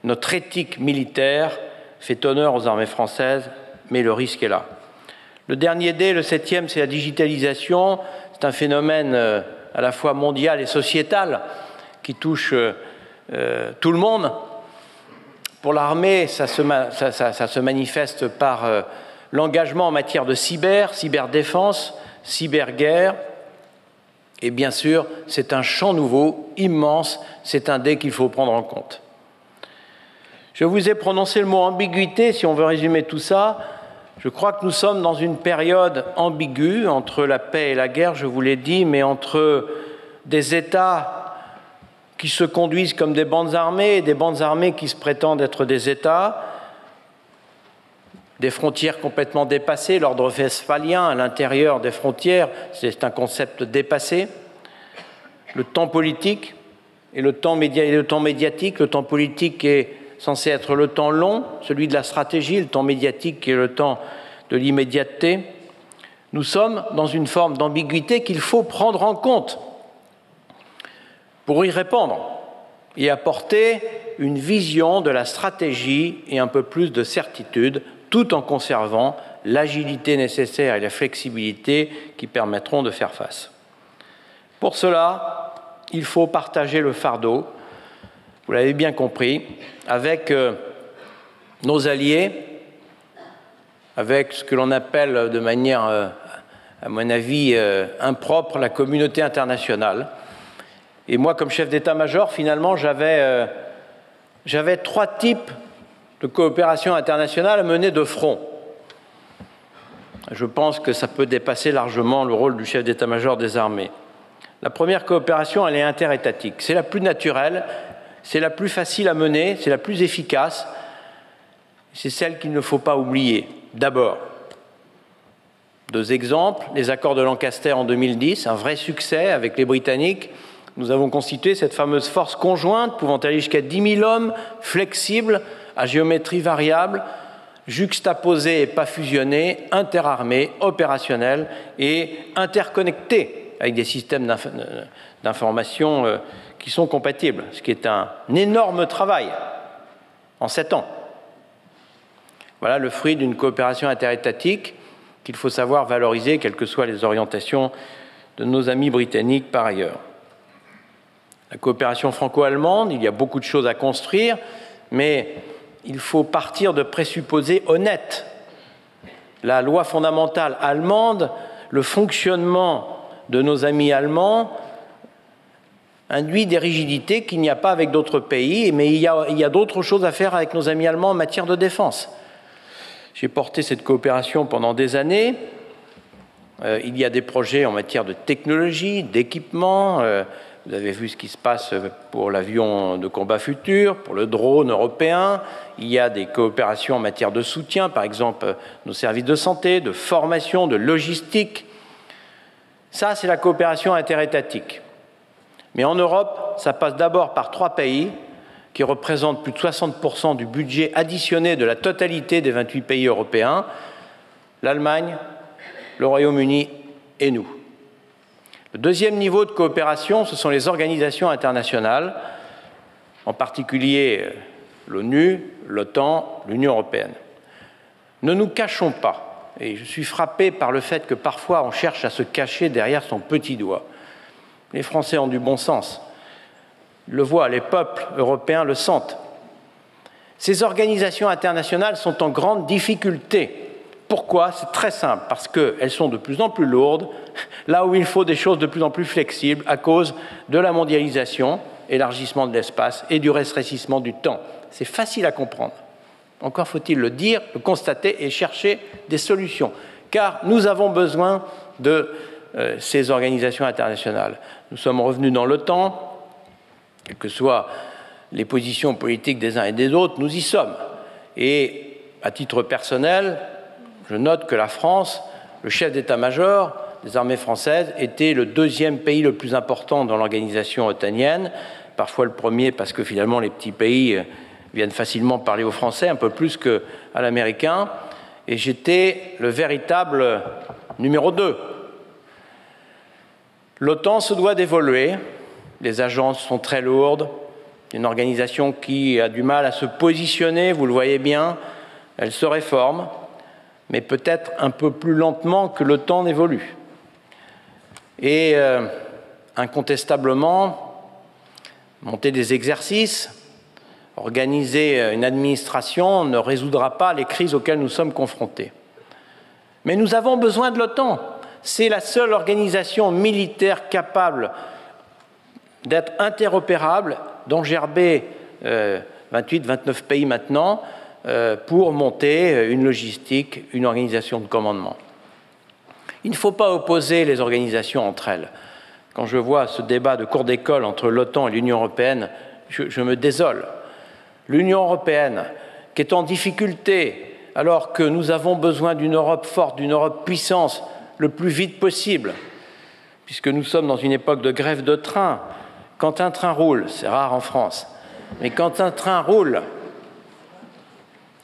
notre éthique militaire fait honneur aux armées françaises, mais le risque est là. Le dernier D, le septième, c'est la digitalisation. C'est un phénomène à la fois mondial et sociétal qui touche tout le monde. Pour l'armée, ça se manifeste par l'engagement en matière de cyberdéfense, cyberguerre. Et bien sûr, c'est un champ nouveau, immense, c'est un dé qu'il faut prendre en compte. Je vous ai prononcé le mot ambiguïté, si on veut résumer tout ça. Je crois que nous sommes dans une période ambiguë entre la paix et la guerre, je vous l'ai dit, mais entre des États qui se conduisent comme des bandes armées et des bandes armées qui se prétendent être des États, des frontières complètement dépassées, l'ordre westphalien à l'intérieur des frontières, c'est un concept dépassé, le temps politique et le temps médiatique. Le temps politique est censé être le temps long, celui de la stratégie, le temps médiatique qui est le temps de l'immédiateté. Nous sommes dans une forme d'ambiguïté qu'il faut prendre en compte pour y répondre et apporter une vision de la stratégie et un peu plus de certitude, tout en conservant l'agilité nécessaire et la flexibilité qui permettront de faire face. Pour cela, il faut partager le fardeau, vous l'avez bien compris, avec nos alliés, avec ce que l'on appelle de manière, à mon avis, impropre, la communauté internationale. Et moi, comme chef d'état-major, finalement, j'avais 3 types de coopération internationale à mener de front. Je pense que ça peut dépasser largement le rôle du chef d'état-major des armées. La première coopération, elle est interétatique. C'est la plus naturelle, c'est la plus facile à mener, c'est la plus efficace. C'est celle qu'il ne faut pas oublier. D'abord, 2 exemples, les accords de Lancaster en 2010, un vrai succès avec les Britanniques. Nous avons constitué cette fameuse force conjointe pouvant aller jusqu'à 10 000 hommes, flexibles, à géométrie variable, juxtaposés et pas fusionnés, interarmés, opérationnels et interconnectés avec des systèmes d'information qui sont compatibles, ce qui est un énorme travail en 7 ans. Voilà le fruit d'une coopération interétatique qu'il faut savoir valoriser, quelles que soient les orientations de nos amis britanniques par ailleurs. La coopération franco-allemande, il y a beaucoup de choses à construire, mais il faut partir de présupposés honnêtes. La loi fondamentale allemande, le fonctionnement de nos amis allemands induit des rigidités qu'il n'y a pas avec d'autres pays, mais il y a d'autres choses à faire avec nos amis allemands en matière de défense. J'ai porté cette coopération pendant des années. Il y a des projets en matière de technologie, d'équipement. Vous avez vu ce qui se passe pour l'avion de combat futur, pour le drone européen. Il y a des coopérations en matière de soutien, par exemple nos services de santé, de formation, de logistique. Ça, c'est la coopération interétatique. Mais en Europe, ça passe d'abord par 3 pays qui représentent plus de 60% du budget additionné de la totalité des 28 pays européens, l'Allemagne, le Royaume-Uni et nous. Le deuxième niveau de coopération, ce sont les organisations internationales, en particulier l'ONU, l'OTAN, l'Union européenne. Ne nous cachons pas, et je suis frappé par le fait que parfois on cherche à se cacher derrière son petit doigt. Les Français ont du bon sens. Ils le voient, les peuples européens le sentent. Ces organisations internationales sont en grande difficulté. Pourquoi? C'est très simple, parce qu'elles sont de plus en plus lourdes, là où il faut des choses de plus en plus flexibles à cause de la mondialisation, élargissement de l'espace et du rétrécissement du temps. C'est facile à comprendre. Encore faut-il le dire, le constater et chercher des solutions, car nous avons besoin de ces organisations internationales. Nous sommes revenus dans l'OTAN, quelles que soient les positions politiques des uns et des autres, nous y sommes. Et à titre personnel, je note que la France, le chef d'état-major des armées françaises, était le 2e pays le plus important dans l'organisation otanienne, parfois le 1er parce que finalement les petits pays viennent facilement parler au français, un peu plus qu'à l'américain, et j'étais le véritable numéro 2. L'OTAN se doit d'évoluer, les agences sont très lourdes, une organisation qui a du mal à se positionner, vous le voyez bien, elle se réforme, mais peut-être un peu plus lentement que le temps n'évolue. Et incontestablement, monter des exercices, organiser une administration ne résoudra pas les crises auxquelles nous sommes confrontés. Mais nous avons besoin de l'OTAN. C'est la seule organisation militaire capable d'être interopérable, d'engerber 28-29 pays maintenant, pour monter une logistique, une organisation de commandement. Il ne faut pas opposer les organisations entre elles. Quand je vois ce débat de cours d'école entre l'OTAN et l'Union européenne, je me désole. L'Union européenne, qui est en difficulté, alors que nous avons besoin d'une Europe forte, d'une Europe puissance, le plus vite possible, puisque nous sommes dans une époque de grève de train. Quand un train roule, c'est rare en France, mais quand un train roule,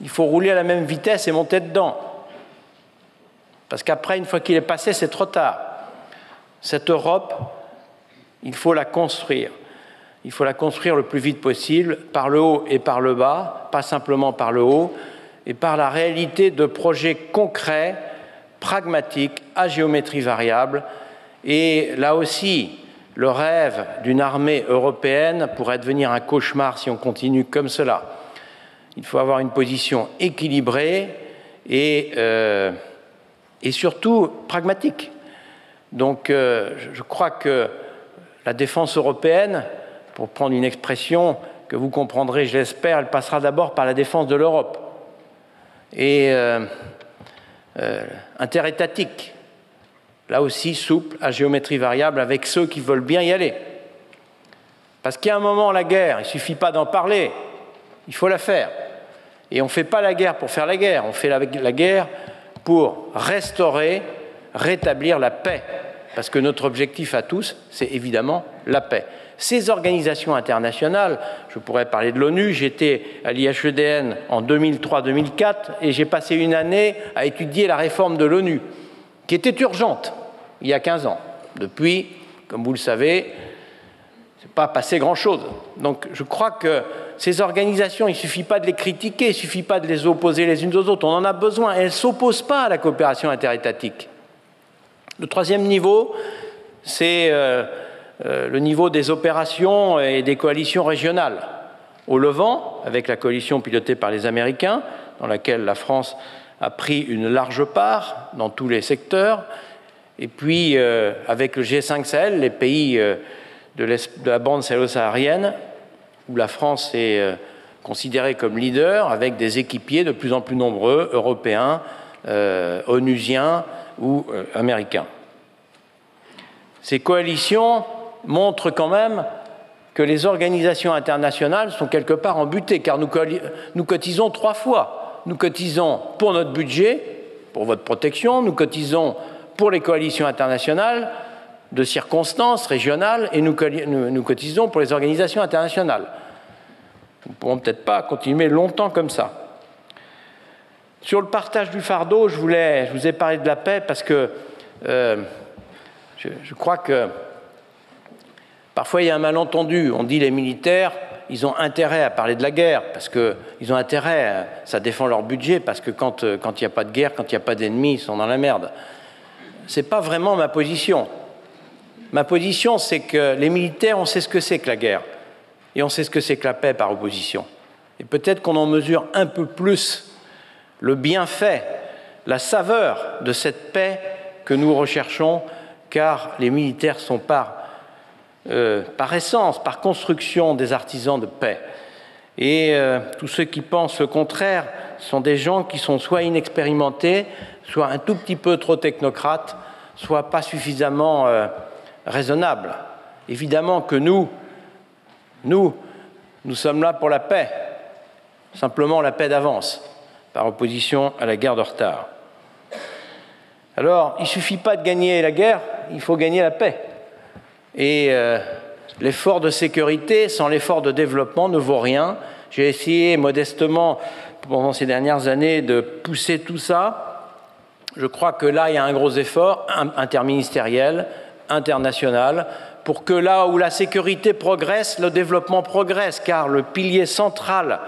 il faut rouler à la même vitesse et monter dedans. Parce qu'après, une fois qu'il est passé, c'est trop tard. Cette Europe, il faut la construire. Il faut la construire le plus vite possible, par le haut et par le bas, pas simplement par le haut, et par la réalité de projets concrets, pragmatiques, à géométrie variable. Et là aussi, le rêve d'une armée européenne pourrait devenir un cauchemar si on continue comme cela. Il faut avoir une position équilibrée et surtout pragmatique. Donc, je crois que la défense européenne, pour prendre une expression que vous comprendrez, je l'espère, elle passera d'abord par la défense de l'Europe. Et interétatique, là aussi souple, à géométrie variable, avec ceux qui veulent bien y aller. Parce qu'il y a un moment, la guerre, il ne suffit pas d'en parler, il faut la faire. Et on ne fait pas la guerre pour faire la guerre, on fait la guerre pour restaurer, rétablir la paix. Parce que notre objectif à tous, c'est évidemment la paix. Ces organisations internationales, je pourrais parler de l'ONU, j'étais à l'IHEDN en 2003-2004 et j'ai passé une année à étudier la réforme de l'ONU, qui était urgente il y a 15 ans. Depuis, comme vous le savez, il n'est pas passé grand-chose. Donc je crois que ces organisations, il ne suffit pas de les critiquer, il ne suffit pas de les opposer les unes aux autres, on en a besoin. Elles ne s'opposent pas à la coopération interétatique. Le troisième niveau, c'est le niveau des opérations et des coalitions régionales. Au Levant, avec la coalition pilotée par les Américains, dans laquelle la France a pris une large part dans tous les secteurs, et puis avec le G5 Sahel, les pays de la bande sahélo-saharienne, où la France est considérée comme leader, avec des équipiers de plus en plus nombreux, européens, onusiens ou américains. Ces coalitions montrent quand même que les organisations internationales sont quelque part embutées, car nous cotisons 3 fois. Nous cotisons pour notre budget, pour votre protection, nous cotisons pour les coalitions internationales de circonstances régionales, et nous cotisons pour les organisations internationales. Nous ne pourrons peut-être pas continuer longtemps comme ça. Sur le partage du fardeau, je vous ai parlé de la paix parce que je crois que parfois il y a un malentendu. On dit les militaires, ils ont intérêt à parler de la guerre parce qu'ils ont intérêt, ça défend leur budget, parce que quand il n'y a pas de guerre, quand il n'y a pas d'ennemis, ils sont dans la merde. Ce n'est pas vraiment ma position. Ma position, c'est que les militaires, on sait ce que c'est que la guerre et on sait ce que c'est que la paix par opposition. Et peut-être qu'on en mesure un peu plus le bienfait, la saveur de cette paix que nous recherchons, car les militaires sont par essence, par construction, des artisans de paix. Et tous ceux qui pensent le contraire sont des gens qui sont soit inexpérimentés, soit un tout petit peu trop technocrates, soit pas suffisamment raisonnables. Évidemment que nous sommes là pour la paix, simplement la paix d'avance, par opposition à la guerre de retard. Alors, il ne suffit pas de gagner la guerre, il faut gagner la paix. Et l'effort de sécurité sans l'effort de développement ne vaut rien. J'ai essayé modestement, pendant ces dernières années, de pousser tout ça. Je crois que là, il y a un gros effort interministériel, international, pour que là où la sécurité progresse, le développement progresse, car le pilier central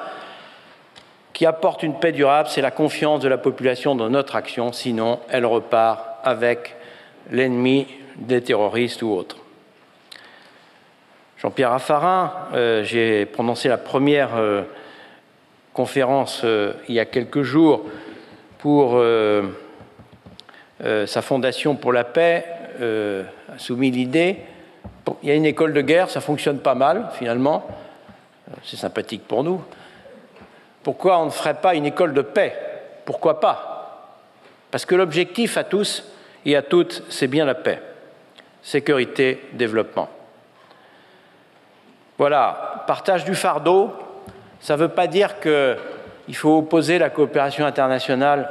qui apporte une paix durable, c'est la confiance de la population dans notre action, sinon elle repart avec l'ennemi des terroristes ou autres. Jean-Pierre Raffarin, j'ai prononcé la première conférence il y a quelques jours pour sa fondation pour la paix, a soumis l'idée. Il y a une école de guerre, ça fonctionne pas mal finalement, c'est sympathique pour nous. Pourquoi on ne ferait pas une école de paix? Pourquoi pas? Parce que l'objectif à tous et à toutes, c'est bien la paix. Sécurité, développement. Voilà, partage du fardeau, ça ne veut pas dire qu'il faut opposer la coopération internationale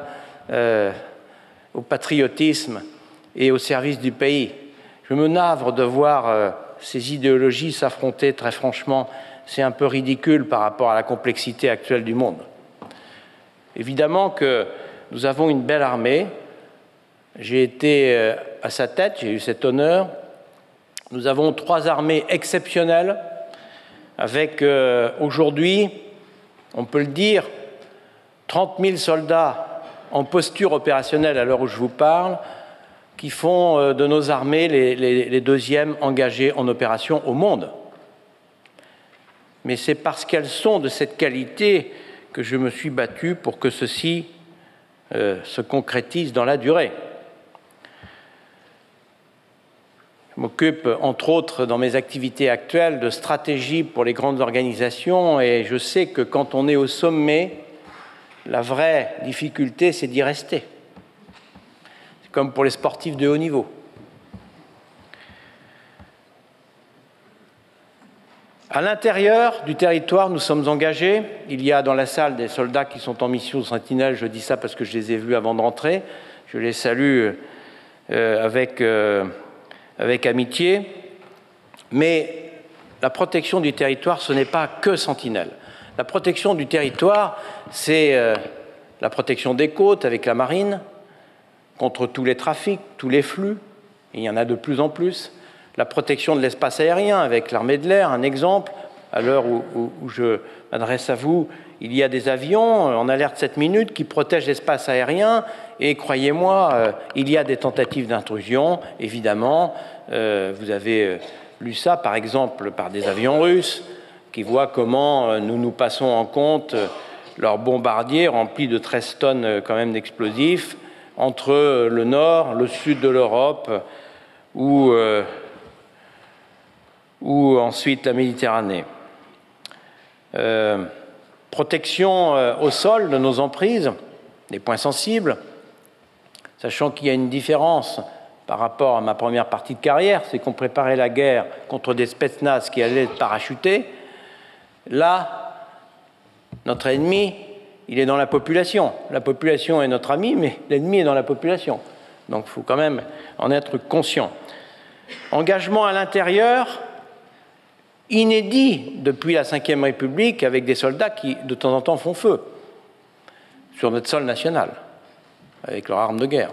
au patriotisme et au service du pays. Je me navre de voir ces idéologies s'affronter, très franchement. C'est un peu ridicule par rapport à la complexité actuelle du monde. Évidemment que nous avons une belle armée. J'ai été à sa tête, j'ai eu cet honneur. Nous avons 3 armées exceptionnelles avec aujourd'hui, on peut le dire, 30 000 soldats en posture opérationnelle à l'heure où je vous parle, qui font de nos armées les deuxièmes engagées en opération au monde. Mais c'est parce qu'elles sont de cette qualité que je me suis battu pour que ceci se concrétise dans la durée. Je m'occupe, entre autres, dans mes activités actuelles, de stratégie pour les grandes organisations, et je sais que quand on est au sommet, la vraie difficulté, c'est d'y rester. C'est comme pour les sportifs de haut niveau. À l'intérieur du territoire, nous sommes engagés. Il y a dans la salle des soldats qui sont en mission Sentinelle. Je dis ça parce que je les ai vus avant de rentrer. Je les salue avec amitié. Mais la protection du territoire, ce n'est pas que Sentinelle. La protection du territoire, c'est la protection des côtes avec la marine, contre tous les trafics, tous les flux. Il y en a de plus en plus. La protection de l'espace aérien avec l'armée de l'air, un exemple. À l'heure où je m'adresse à vous, il y a des avions en alerte 7 minutes qui protègent l'espace aérien. Et croyez-moi, il y a des tentatives d'intrusion, évidemment. Vous avez lu ça, par exemple, par des avions russes qui voient comment nous passons en compte leurs bombardiers remplis de 13 tonnes quand même d'explosifs entre le nord, le sud de l'Europe ou ensuite la Méditerranée. Protection au sol de nos emprises, des points sensibles, sachant qu'il y a une différence par rapport à ma première partie de carrière, c'est qu'on préparait la guerre contre des spetsnaz qui allaient être parachutés. Là, notre ennemi, il est dans la population. La population est notre ami, mais l'ennemi est dans la population. Donc il faut quand même en être conscient. Engagement à l'intérieur, inédit depuis la Ve République, avec des soldats qui, de temps en temps, font feu sur notre sol national, avec leurs armes de guerre.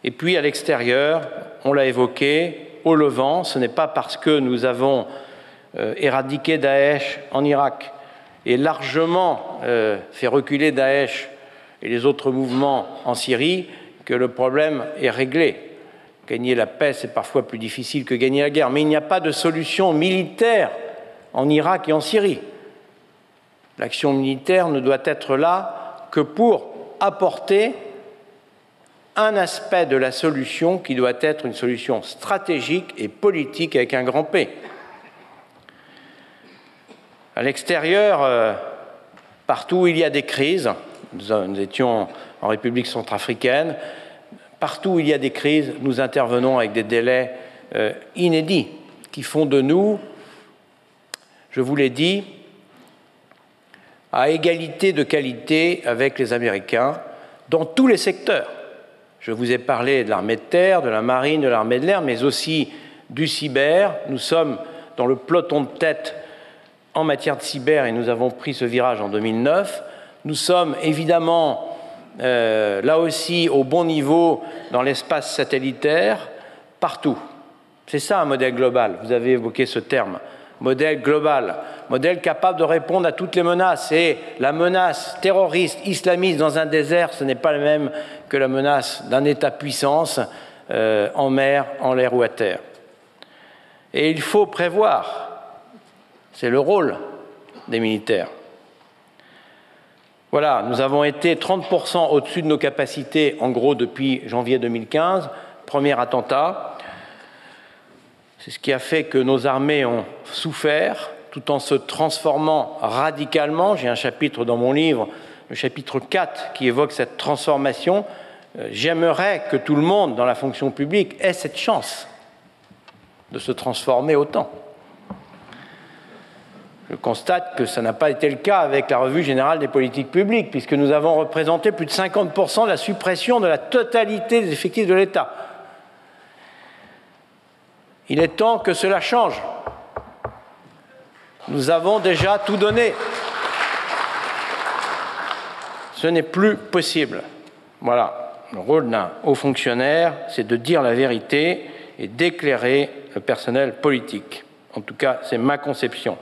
Et puis, à l'extérieur, on l'a évoqué, au Levant, ce n'est pas parce que nous avons éradiqué Daesh en Irak et largement fait reculer Daesh et les autres mouvements en Syrie que le problème est réglé. Gagner la paix, c'est parfois plus difficile que gagner la guerre, mais il n'y a pas de solution militaire en Irak et en Syrie. L'action militaire ne doit être là que pour apporter un aspect de la solution qui doit être une solution stratégique et politique avec un grand P. À l'extérieur, partout où il y a des crises, nous étions en République centrafricaine, partout où il y a des crises, nous intervenons avec des délais inédits qui font de nous, je vous l'ai dit, à égalité de qualité avec les Américains dans tous les secteurs. Je vous ai parlé de l'armée de terre, de la marine, de l'armée de l'air, mais aussi du cyber. Nous sommes dans le peloton de tête en matière de cyber et nous avons pris ce virage en 2009. Nous sommes évidemment là aussi au bon niveau dans l'espace satellitaire, partout. C'est ça un modèle global, vous avez évoqué ce terme. Modèle global, modèle capable de répondre à toutes les menaces. Et la menace terroriste, islamiste dans un désert, ce n'est pas la même que la menace d'un État-puissance en mer, en l'air ou à terre. Et il faut prévoir, c'est le rôle des militaires. Voilà, nous avons été 30% au-dessus de nos capacités, en gros, depuis janvier 2015, premier attentat. C'est ce qui a fait que nos armées ont souffert, tout en se transformant radicalement. J'ai un chapitre dans mon livre, le chapitre 4, qui évoque cette transformation. J'aimerais que tout le monde, dans la fonction publique, ait cette chance de se transformer autant. Je constate que ça n'a pas été le cas avec la Revue générale des politiques publiques, puisque nous avons représenté plus de 50% de la suppression de la totalité des effectifs de l'État. Il est temps que cela change. Nous avons déjà tout donné. Ce n'est plus possible. Voilà, le rôle d'un haut fonctionnaire, c'est de dire la vérité et d'éclairer le personnel politique. En tout cas, c'est ma conception.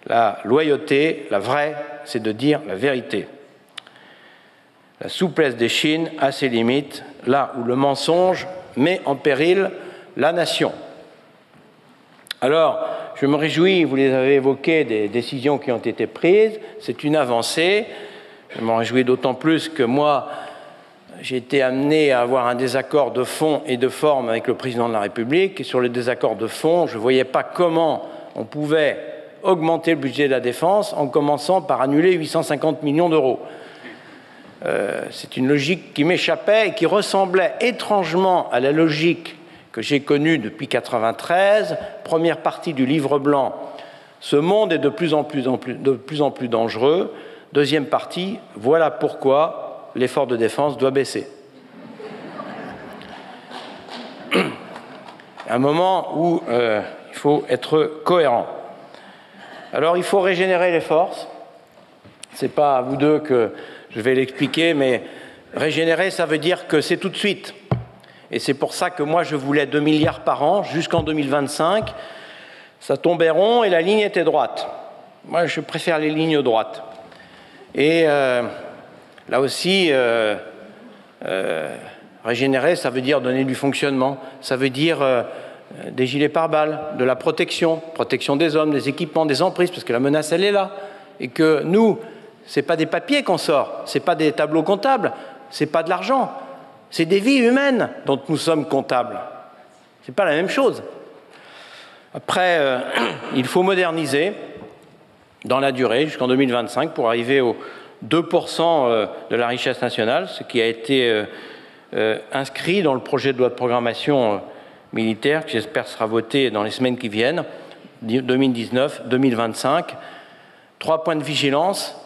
La loyauté, la vraie, c'est de dire la vérité. La souplesse d'Échine a ses limites, là où le mensonge met en péril la nation. Alors, je me réjouis, vous les avez évoquées, des décisions qui ont été prises. C'est une avancée. Je m'en réjouis d'autant plus que moi, j'ai été amené à avoir un désaccord de fond et de forme avec le président de la République. Et sur le désaccord de fond, je ne voyais pas comment on pouvait augmenter le budget de la défense en commençant par annuler 850 millions d'euros. C'est une logique qui m'échappait et qui ressemblait étrangement à la logique que j'ai connue depuis 1993, première partie du livre blanc. Ce monde est de plus en plus dangereux. Deuxième partie, voilà pourquoi l'effort de défense doit baisser. Un moment où il faut être cohérent. Alors, il faut régénérer les forces. Ce n'est pas à vous deux que je vais l'expliquer, mais régénérer, ça veut dire que c'est tout de suite. Et c'est pour ça que moi, je voulais 2 milliards par an jusqu'en 2025. Ça tombait rond et la ligne était droite. Moi, je préfère les lignes droites. Et là aussi, régénérer, ça veut dire donner du fonctionnement. Ça veut dire des gilets pare-balles, de la protection des hommes, des équipements, des emprises, parce que la menace, elle est là. Et que nous, ce n'est pas des papiers qu'on sort, ce n'est pas des tableaux comptables, ce n'est pas de l'argent, c'est des vies humaines dont nous sommes comptables. Ce n'est pas la même chose. Après, il faut moderniser dans la durée jusqu'en 2025 pour arriver aux 2% de la richesse nationale, ce qui a été inscrit dans le projet de loi de programmation militaire, qui j'espère sera voté dans les semaines qui viennent, 2019-2025. 3 points de vigilance.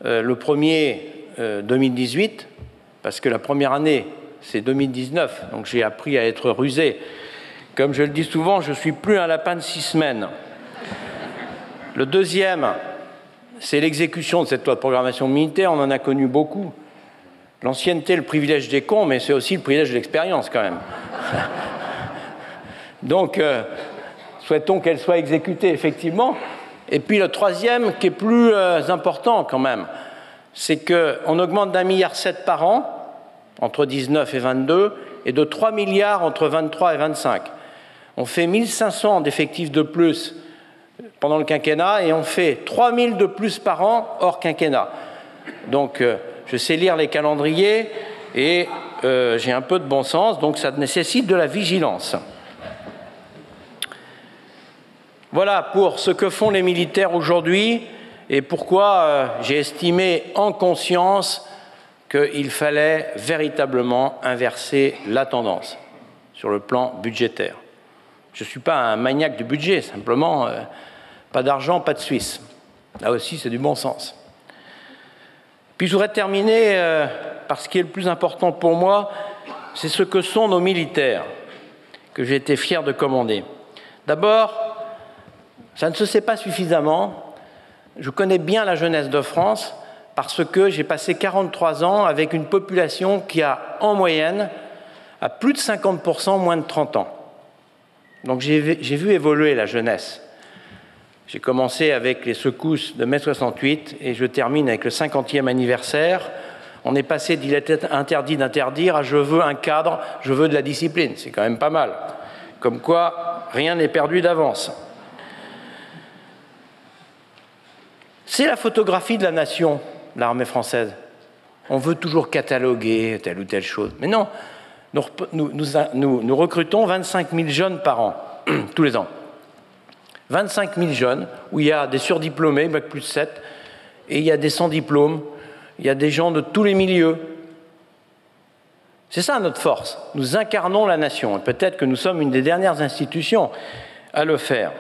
Le premier, 2018, parce que la première année, c'est 2019, donc j'ai appris à être rusé. Comme je le dis souvent, je ne suis plus un lapin de 6 semaines. Le deuxième, c'est l'exécution de cette loi de programmation militaire. On en a connu beaucoup. L'ancienneté, le privilège des cons, mais c'est aussi le privilège de l'expérience, quand même. Donc, souhaitons qu'elle soit exécutée, effectivement. Et puis le troisième, qui est plus important, quand même, c'est qu'on augmente d'1,7 milliard par an, entre 19 et 22, et de 3 milliards entre 23 et 25. On fait 1 500 d'effectifs de plus pendant le quinquennat, et on fait 3 000 de plus par an hors quinquennat. Donc, je sais lire les calendriers, et j'ai un peu de bon sens, donc ça nécessite de la vigilance. Voilà pour ce que font les militaires aujourd'hui et pourquoi j'ai estimé en conscience qu'il fallait véritablement inverser la tendance sur le plan budgétaire. Je ne suis pas un maniaque du budget, simplement pas d'argent, pas de Suisse. Là aussi, c'est du bon sens. Puis je voudrais terminer par ce qui est le plus important pour moi, c'est ce que sont nos militaires, que j'ai été fier de commander. D'abord, ça ne se sait pas suffisamment. Je connais bien la jeunesse de France parce que j'ai passé 43 ans avec une population qui a, en moyenne, à plus de 50% moins de 30 ans. Donc j'ai vu évoluer la jeunesse. J'ai commencé avec les secousses de mai 68 et je termine avec le 50e anniversaire. On est passé d'il était interdit d'interdire à je veux un cadre, je veux de la discipline. C'est quand même pas mal. Comme quoi, rien n'est perdu d'avance. C'est la photographie de la nation, l'armée française. On veut toujours cataloguer telle ou telle chose. Mais non, nous recrutons 25 000 jeunes par an, tous les ans. 25 000 jeunes, où il y a des surdiplômés, Bac plus 7, et il y a des sans diplôme, il y a des gens de tous les milieux. C'est ça notre force. Nous incarnons la nation. Et peut-être que nous sommes une des dernières institutions à le faire.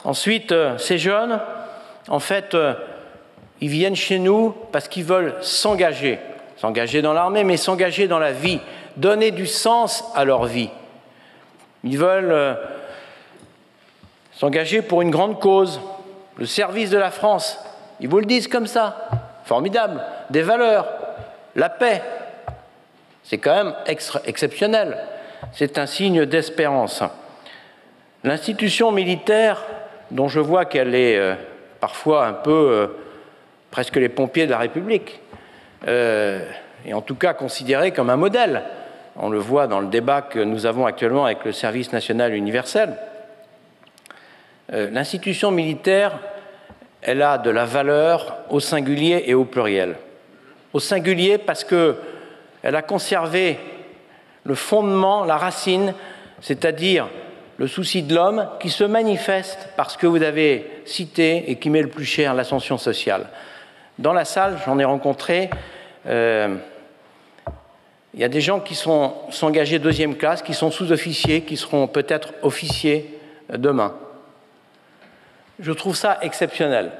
Ensuite, ces jeunes, en fait, ils viennent chez nous parce qu'ils veulent s'engager dans l'armée, mais s'engager dans la vie, donner du sens à leur vie. Ils veulent s'engager pour une grande cause, le service de la France. Ils vous le disent comme ça. Formidable. Des valeurs. la paix. C'est quand même exceptionnel. C'est un signe d'espérance. L'institution militaire, dont je vois qu'elle est parfois un peu presque les pompiers de la République, et en tout cas considérée comme un modèle. On le voit dans le débat que nous avons actuellement avec le service national universel. L'institution militaire, elle a de la valeur au singulier et au pluriel. Au singulier parce qu'elle a conservé le fondement, la racine, c'est-à-dire le souci de l'homme qui se manifeste par ce que vous avez cité et qui met le plus cher, l'ascension sociale. Dans la salle, j'en ai rencontré, il y a des gens qui sont engagés deuxième classe, qui sont sous-officiers, qui seront peut-être officiers demain. Je trouve ça exceptionnel.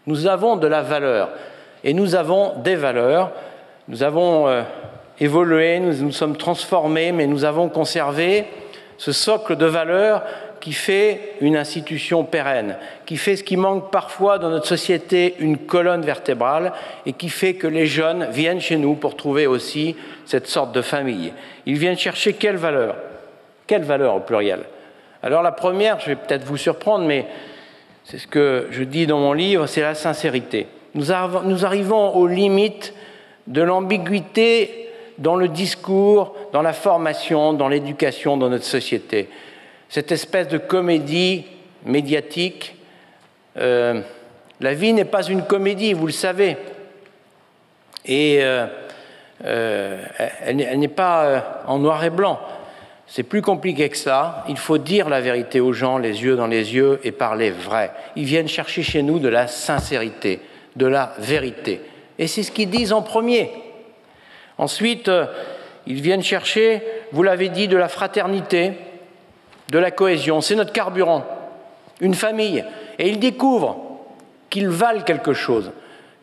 Nous avons de la valeur et nous avons des valeurs. Nous avons évolué, nous nous sommes transformés, mais nous avons conservé ce socle de valeurs qui fait une institution pérenne, qui fait ce qui manque parfois dans notre société, une colonne vertébrale, et qui fait que les jeunes viennent chez nous pour trouver aussi cette sorte de famille. Ils viennent chercher quelle valeur? Quelle valeur au pluriel? Alors la première, je vais peut-être vous surprendre, mais c'est ce que je dis dans mon livre, c'est la sincérité. Nous arrivons aux limites de l'ambiguïté dans le discours, dans la formation, dans l'éducation, dans notre société. Cette espèce de comédie médiatique. La vie n'est pas une comédie, vous le savez. Et elle n'est pas en noir et blanc. C'est plus compliqué que ça. Il faut dire la vérité aux gens, les yeux dans les yeux, et parler vrai. Ils viennent chercher chez nous de la sincérité, de la vérité. Et c'est ce qu'ils disent en premier. Ensuite, ils viennent chercher, vous l'avez dit, de la fraternité, de la cohésion. C'est notre carburant, une famille. Et ils découvrent qu'ils valent quelque chose,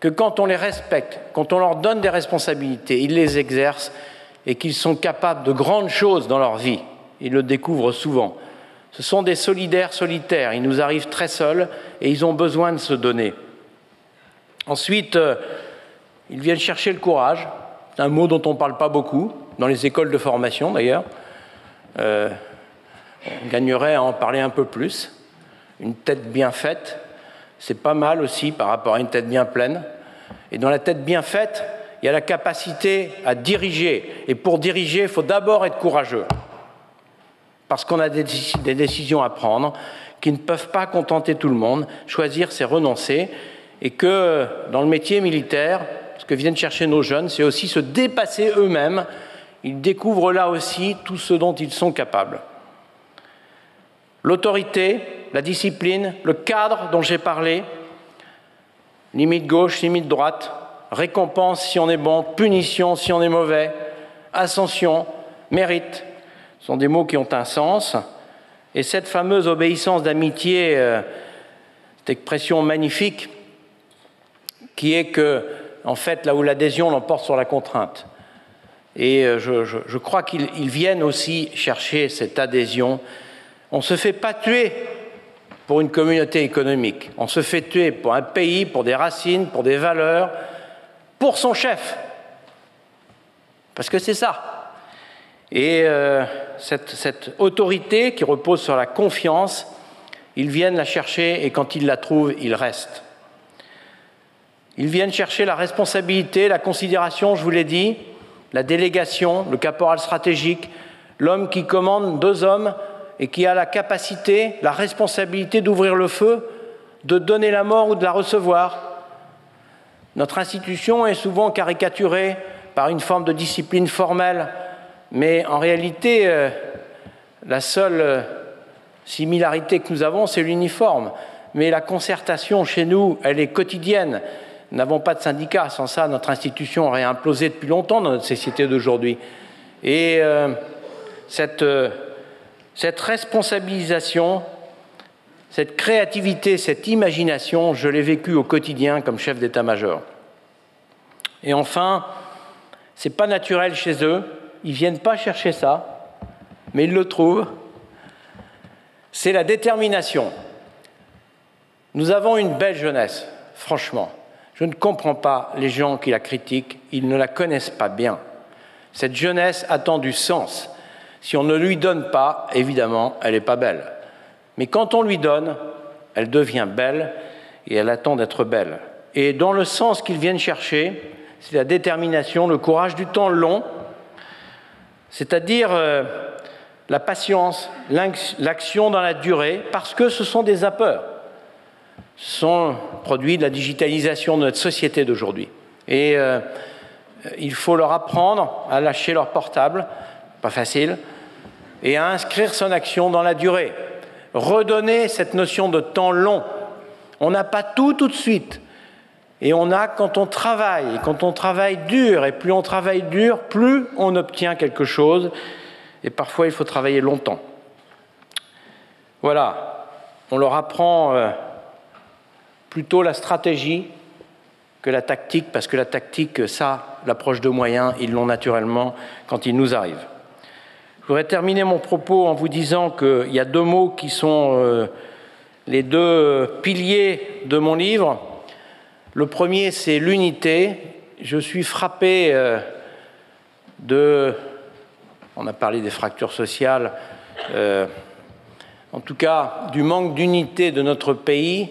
que quand on les respecte, quand on leur donne des responsabilités, ils les exercent et qu'ils sont capables de grandes choses dans leur vie. Ils le découvrent souvent. Ce sont des solidaires solitaires. Ils nous arrivent très seuls et ils ont besoin de se donner. Ensuite, ils viennent chercher le courage. C'est un mot dont on ne parle pas beaucoup, dans les écoles de formation d'ailleurs. On gagnerait à en parler un peu plus. Une tête bien faite, c'est pas mal aussi par rapport à une tête bien pleine. Et dans la tête bien faite, il y a la capacité à diriger. Et pour diriger, il faut d'abord être courageux. Parce qu'on a des décisions à prendre qui ne peuvent pas contenter tout le monde. Choisir, c'est renoncer. Et que dans le métier militaire, ce que viennent chercher nos jeunes, c'est aussi se dépasser eux-mêmes. Ils découvrent là aussi tout ce dont ils sont capables. L'autorité, la discipline, le cadre dont j'ai parlé, limite gauche, limite droite, récompense si on est bon, punition si on est mauvais, ascension, mérite, sont des mots qui ont un sens. Et cette fameuse obéissance d'amitié, cette expression magnifique, qui est que, en fait, là où l'adhésion l'emporte sur la contrainte. Et je crois qu'ils viennent aussi chercher cette adhésion. On ne se fait pas tuer pour une communauté économique. On se fait tuer pour un pays, pour des racines, pour des valeurs, pour son chef. Parce que c'est ça. Et cette autorité qui repose sur la confiance, ils viennent la chercher et quand ils la trouvent, ils restent. Ils viennent chercher la responsabilité, la considération, je vous l'ai dit, la délégation, le caporal stratégique, l'homme qui commande 2 hommes et qui a la capacité, la responsabilité d'ouvrir le feu, de donner la mort ou de la recevoir. Notre institution est souvent caricaturée par une forme de discipline formelle, mais en réalité, la seule similarité que nous avons, c'est l'uniforme. Mais la concertation chez nous, elle est quotidienne. Nous n'avons pas de syndicat. Sans ça, notre institution aurait implosé depuis longtemps dans notre société d'aujourd'hui. Et cette responsabilisation, cette créativité, cette imagination, je l'ai vécue au quotidien comme chef d'état-major. Et enfin, ce n'est pas naturel chez eux. Ils ne viennent pas chercher ça, mais ils le trouvent. C'est la détermination. Nous avons une belle jeunesse, franchement. Je ne comprends pas les gens qui la critiquent, ils ne la connaissent pas bien. Cette jeunesse attend du sens. Si on ne lui donne pas, évidemment, elle n'est pas belle. Mais quand on lui donne, elle devient belle et elle attend d'être belle. Et dans le sens qu'ils viennent chercher, c'est la détermination, le courage du temps long, c'est-à-dire la patience, l'action dans la durée, parce que ce sont des zappeurs. Ce sont produits de la digitalisation de notre société d'aujourd'hui. Et il faut leur apprendre à lâcher leur portable, pas facile, et à inscrire son action dans la durée. Redonner cette notion de temps long. On n'a pas tout de suite. Et on a quand on travaille dur, et plus on travaille dur, plus on obtient quelque chose, et parfois il faut travailler longtemps. Voilà, on leur apprend plutôt la stratégie que la tactique, parce que la tactique, ça, l'approche de moyens, ils l'ont naturellement quand ils nous arrivent. Je voudrais terminer mon propos en vous disant qu'il y a deux mots qui sont les deux piliers de mon livre. Le premier, c'est l'unité. Je suis frappé on a parlé des fractures sociales, en tout cas du manque d'unité de notre pays,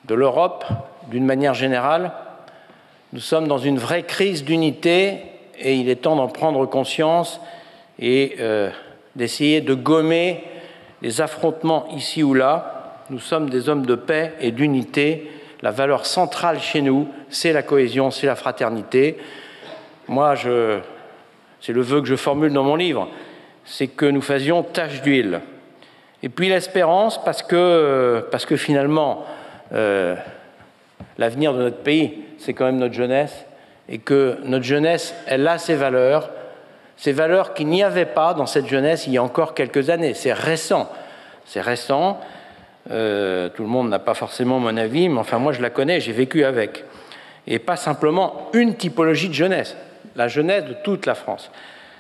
de l'Europe, d'une manière générale. Nous sommes dans une vraie crise d'unité et il est temps d'en prendre conscience et d'essayer de gommer les affrontements ici ou là. Nous sommes des hommes de paix et d'unité. La valeur centrale chez nous, c'est la cohésion, c'est la fraternité. Moi, c'est le vœu que je formule dans mon livre, c'est que nous faisions tache d'huile. Et puis l'espérance, parce que finalement, l'avenir de notre pays, c'est quand même notre jeunesse, et que notre jeunesse, elle a ses valeurs qu'il n'y avait pas dans cette jeunesse il y a encore quelques années. C'est récent. C'est récent. Tout le monde n'a pas forcément mon avis, mais enfin moi je la connais, j'ai vécu avec. Et pas simplement une typologie de jeunesse, la jeunesse de toute la France.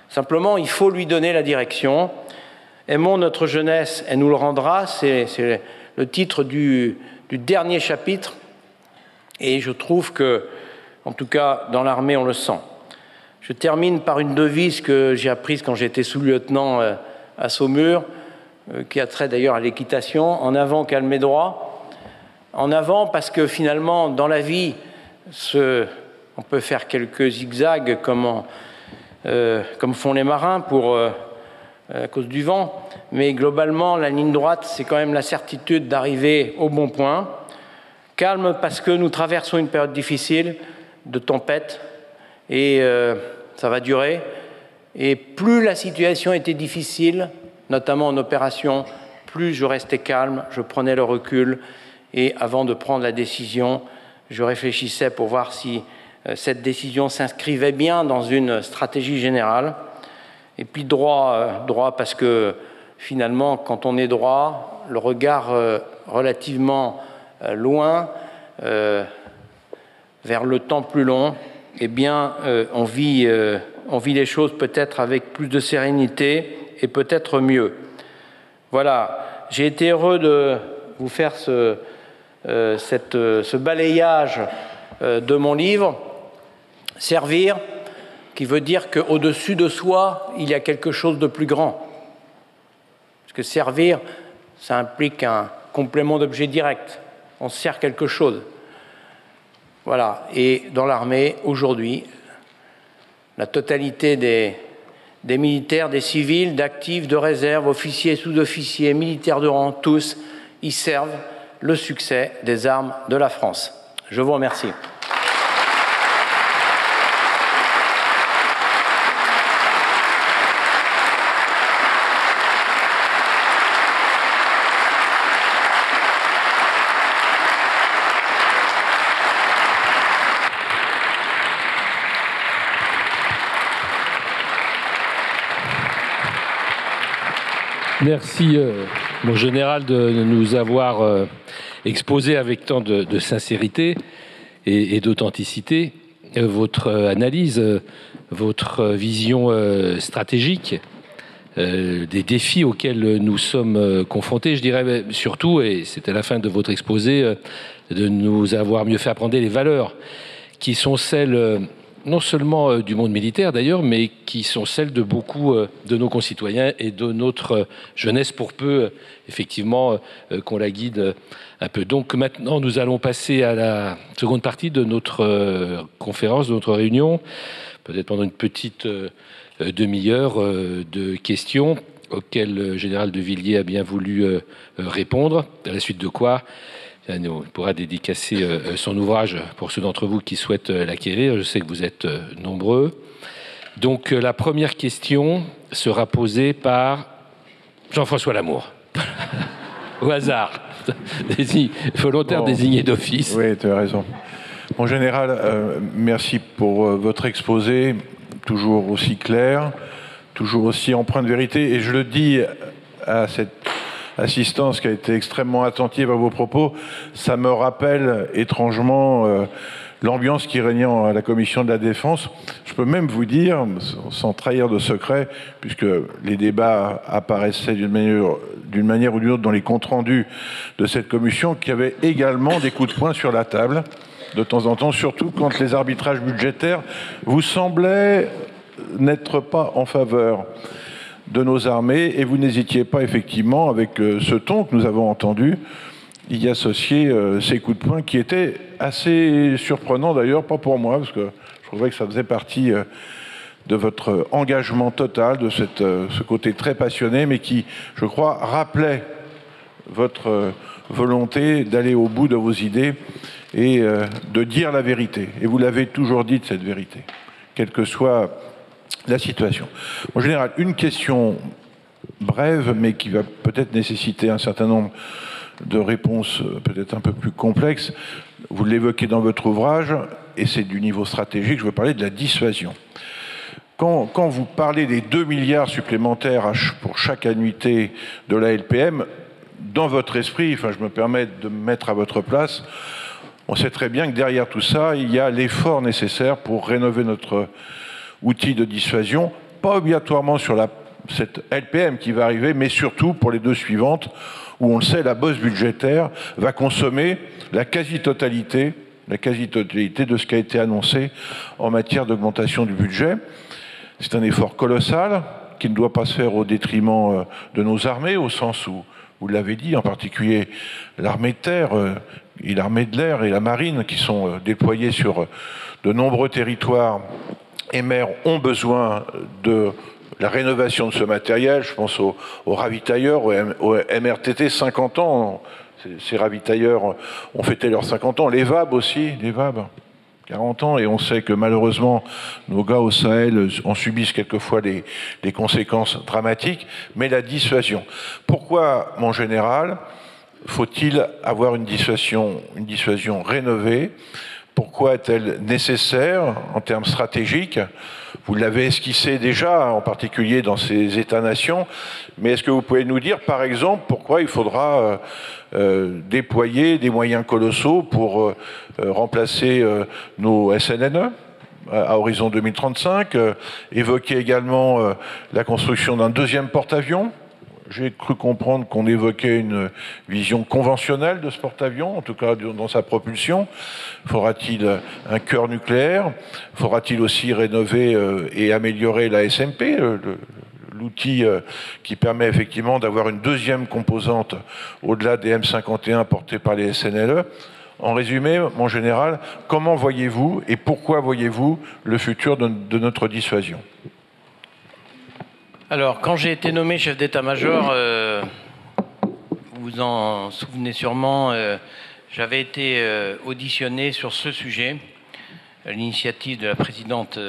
Simplement, il faut lui donner la direction. Aimons notre jeunesse, elle nous le rendra, c'est le titre du dernier chapitre. Et je trouve que, en tout cas, dans l'armée, on le sent. Je termine par une devise que j'ai apprise quand j'étais sous-lieutenant à Saumur, qui a trait d'ailleurs à l'équitation. En avant, calmez droit. En avant, parce que finalement, dans la vie, on peut faire quelques zigzags comme font les marins à cause du vent, mais globalement, la ligne droite, c'est quand même la certitude d'arriver au bon point. Calme parce que nous traversons une période difficile, de tempête, et ça va durer. Et plus la situation était difficile, notamment en opération, plus je restais calme, je prenais le recul, et avant de prendre la décision, je réfléchissais pour voir si cette décision s'inscrivait bien dans une stratégie générale. Et puis droit parce que finalement, quand on est droit, le regard relativement loin, vers le temps plus long, eh bien, on vit les choses peut-être avec plus de sérénité et peut-être mieux. Voilà, j'ai été heureux de vous faire ce balayage de mon livre. Servir, qui veut dire qu'au-dessus de soi, il y a quelque chose de plus grand. Parce que servir, ça implique un complément d'objet direct. On sert quelque chose. Voilà. Et dans l'armée, aujourd'hui, la totalité des militaires, des civils, d'actifs, de réserve, officiers, sous-officiers, militaires de rang, tous, y servent le succès des armes de la France. Je vous remercie. Merci, mon général, de nous avoir exposé avec tant de sincérité et d'authenticité votre analyse, votre vision stratégique des défis auxquels nous sommes confrontés. Je dirais surtout, et c'est à la fin de votre exposé, de nous avoir mieux fait apprendre les valeurs qui sont celles non seulement du monde militaire d'ailleurs, mais qui sont celles de beaucoup de nos concitoyens et de notre jeunesse, pour peu effectivement qu'on la guide un peu. Donc maintenant, nous allons passer à la seconde partie de notre conférence, de notre réunion, peut-être pendant une petite demi-heure de questions auxquelles le général de Villiers a bien voulu répondre, à la suite de quoi il pourra dédicacer son ouvrage pour ceux d'entre vous qui souhaitent l'acquérir. Je sais que vous êtes nombreux. Donc la première question sera posée par Jean-François Lamour. Au hasard. Volontaire désigné d'office. Oui, tu as raison. Mon général, merci pour votre exposé, toujours aussi clair, toujours aussi empreint de vérité. Et je le dis à cette assistance qui a été extrêmement attentive à vos propos, ça me rappelle étrangement l'ambiance qui régnait à la commission de la Défense. Je peux même vous dire, sans trahir de secret, puisque les débats apparaissaient d'une manière ou d'une autre dans les comptes rendus de cette commission, qu'il y avait également des coups de poing sur la table, de temps en temps, surtout quand les arbitrages budgétaires vous semblaient n'être pas en faveur de nos armées, et vous n'hésitiez pas effectivement, avec ce ton que nous avons entendu, y associer ces coups de poing qui étaient assez surprenants d'ailleurs, pas pour moi, parce que je trouvais que ça faisait partie de votre engagement total, de ce côté très passionné, mais qui, je crois, rappelait votre volonté d'aller au bout de vos idées et de dire la vérité. Et vous l'avez toujours dit, de cette vérité, quelle que soit la situation. En général, une question brève, mais qui va peut-être nécessiter un certain nombre de réponses peut-être un peu plus complexes. Vous l'évoquez dans votre ouvrage, et c'est du niveau stratégique, je veux parler de la dissuasion. Quand vous parlez des 2 milliards supplémentaires pour chaque annuité de la LPM, dans votre esprit, enfin je me permets de me mettre à votre place, on sait très bien que derrière tout ça, il y a l'effort nécessaire pour rénover notre outil de dissuasion, pas obligatoirement sur cette LPM qui va arriver, mais surtout pour les 2 suivantes, où on le sait, la bosse budgétaire va consommer la quasi-totalité de ce qui a été annoncé en matière d'augmentation du budget. C'est un effort colossal qui ne doit pas se faire au détriment de nos armées, au sens où, vous l'avez dit, en particulier l'armée de terre, et l'armée de l'air et la marine qui sont déployés sur de nombreux territoires et mers ont besoin de la rénovation de ce matériel. Je pense aux ravitailleurs, aux MRTT, 50 ans. Ces ravitailleurs ont fêté leurs 50 ans. Les VAB aussi, les VAB, 40 ans. Et on sait que malheureusement, nos gars au Sahel en subissent quelquefois les conséquences dramatiques. Mais la dissuasion. Pourquoi, mon général, faut-il avoir une dissuasion rénovée ? Pourquoi est-elle nécessaire en termes stratégiques ? Vous l'avez esquissé déjà, en particulier dans ces États-nations, mais est-ce que vous pouvez nous dire, par exemple, pourquoi il faudra déployer des moyens colossaux pour remplacer nos SNNE à horizon 2035, évoquer également la construction d'un 2e porte-avions ? J'ai cru comprendre qu'on évoquait une vision conventionnelle de ce porte-avions, en tout cas dans sa propulsion. Faudra-t-il un cœur nucléaire ? Faudra-t-il aussi rénover et améliorer la SMP, l'outil qui permet effectivement d'avoir une 2e composante au-delà des M51 portés par les SNLE ? En résumé, mon général, comment voyez-vous et pourquoi voyez-vous le futur de notre dissuasion ? Alors, quand j'ai été nommé chef d'état-major, vous vous en souvenez sûrement, j'avais été auditionné sur ce sujet, à l'initiative de la présidente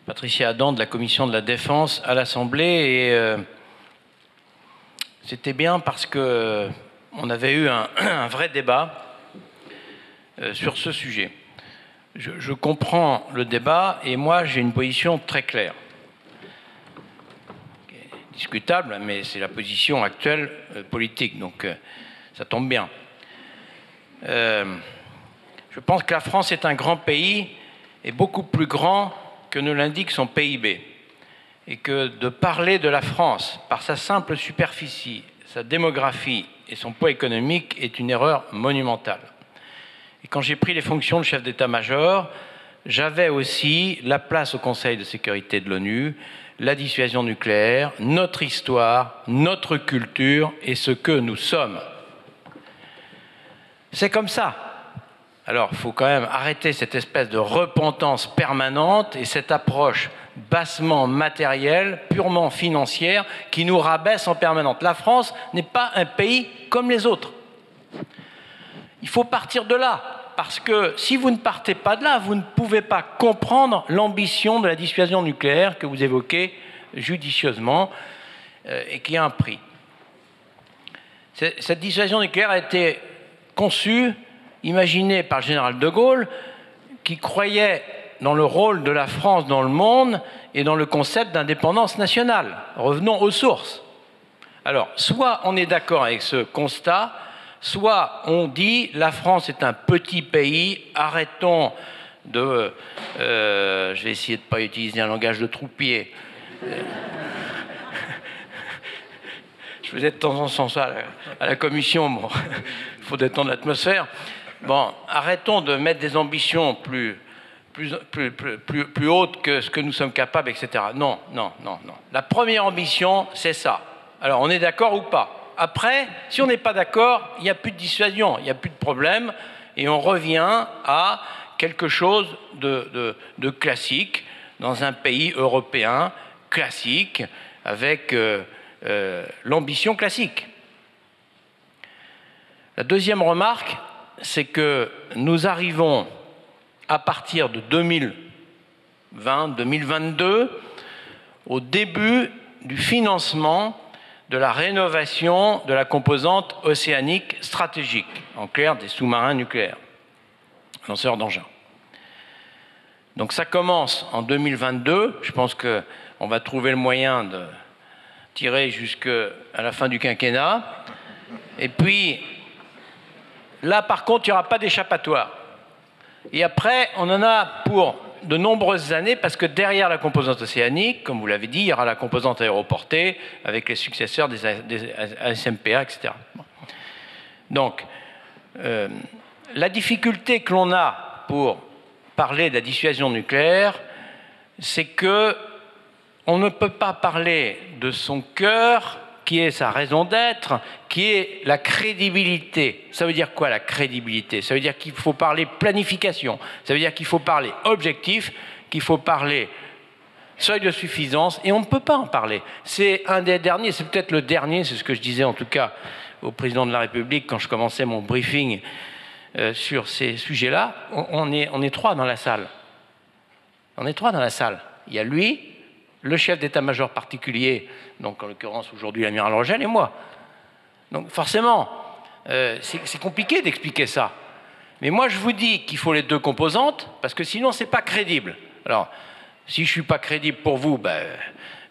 Patricia Adam de la Commission de la Défense à l'Assemblée, et c'était bien parce que on avait eu un vrai débat sur ce sujet. Je comprends le débat, et moi j'ai une position très claire. Discutable, mais c'est la position actuelle politique, donc ça tombe bien. Je pense que la France est un grand pays, et beaucoup plus grand que ne l'indique son PIB. et que de parler de la France par sa simple superficie, sa démographie et son poids économique est une erreur monumentale. Et quand j'ai pris les fonctions de chef d'état-major, j'avais aussi la place au Conseil de sécurité de l'ONU, la dissuasion nucléaire, notre histoire, notre culture et ce que nous sommes. C'est comme ça. Alors, il faut quand même arrêter cette espèce de repentance permanente et cette approche bassement matérielle, purement financière, qui nous rabaisse en permanence. La France n'est pas un pays comme les autres. Il faut partir de là, parce que si vous ne partez pas de là, vous ne pouvez pas comprendre l'ambition de la dissuasion nucléaire que vous évoquez judicieusement et qui a un prix. Cette dissuasion nucléaire a été conçue, imaginée par le général de Gaulle, qui croyait dans le rôle de la France dans le monde et dans le concept d'indépendance nationale. Revenons aux sources. Alors, soit on est d'accord avec ce constat, soit on dit la France est un petit pays, arrêtons de... je vais essayer de ne pas utiliser un langage de troupier. Je faisais de temps en temps ça à la commission, bon, il faut détendre l'atmosphère. Bon, arrêtons de mettre des ambitions plus hautes que ce que nous sommes capables, etc. Non, non, non, non. La première ambition, c'est ça. Alors, on est d'accord ou pas? Après, si on n'est pas d'accord, il n'y a plus de dissuasion, il n'y a plus de problème, et on revient à quelque chose de classique, dans un pays européen classique, avec l'ambition classique. La deuxième remarque, c'est que nous arrivons, à partir de 2020-2022, au début du financement de la rénovation de la composante océanique stratégique, en clair des sous-marins nucléaires, lanceurs d'engins. Donc ça commence en 2022, je pense qu'on va trouver le moyen de tirer jusqu'à la fin du quinquennat, et puis là par contre il n'y aura pas d'échappatoire. Et après on en a pour de nombreuses années, parce que derrière la composante océanique, comme vous l'avez dit, il y aura la composante aéroportée avec les successeurs des ASMPA, etc. Donc, la difficulté que l'on a pour parler de la dissuasion nucléaire, c'est que on ne peut pas parler de son cœur, qui est sa raison d'être, qui est la crédibilité. Ça veut dire quoi, la crédibilité? Ça veut dire qu'il faut parler planification, ça veut dire qu'il faut parler objectif, qu'il faut parler seuil de suffisance, et on ne peut pas en parler. C'est un des derniers, c'est peut-être le dernier, c'est ce que je disais en tout cas au président de la République quand je commençais mon briefing sur ces sujets-là. On est trois dans la salle. On est trois dans la salle. Il y a lui, le chef d'état-major particulier, donc en l'occurrence aujourd'hui l'amiral Rogel, et moi. Donc forcément, c'est compliqué d'expliquer ça. Mais moi je vous dis qu'il faut les deux composantes, parce que sinon c'est pas crédible. Alors, si je suis pas crédible pour vous, ben,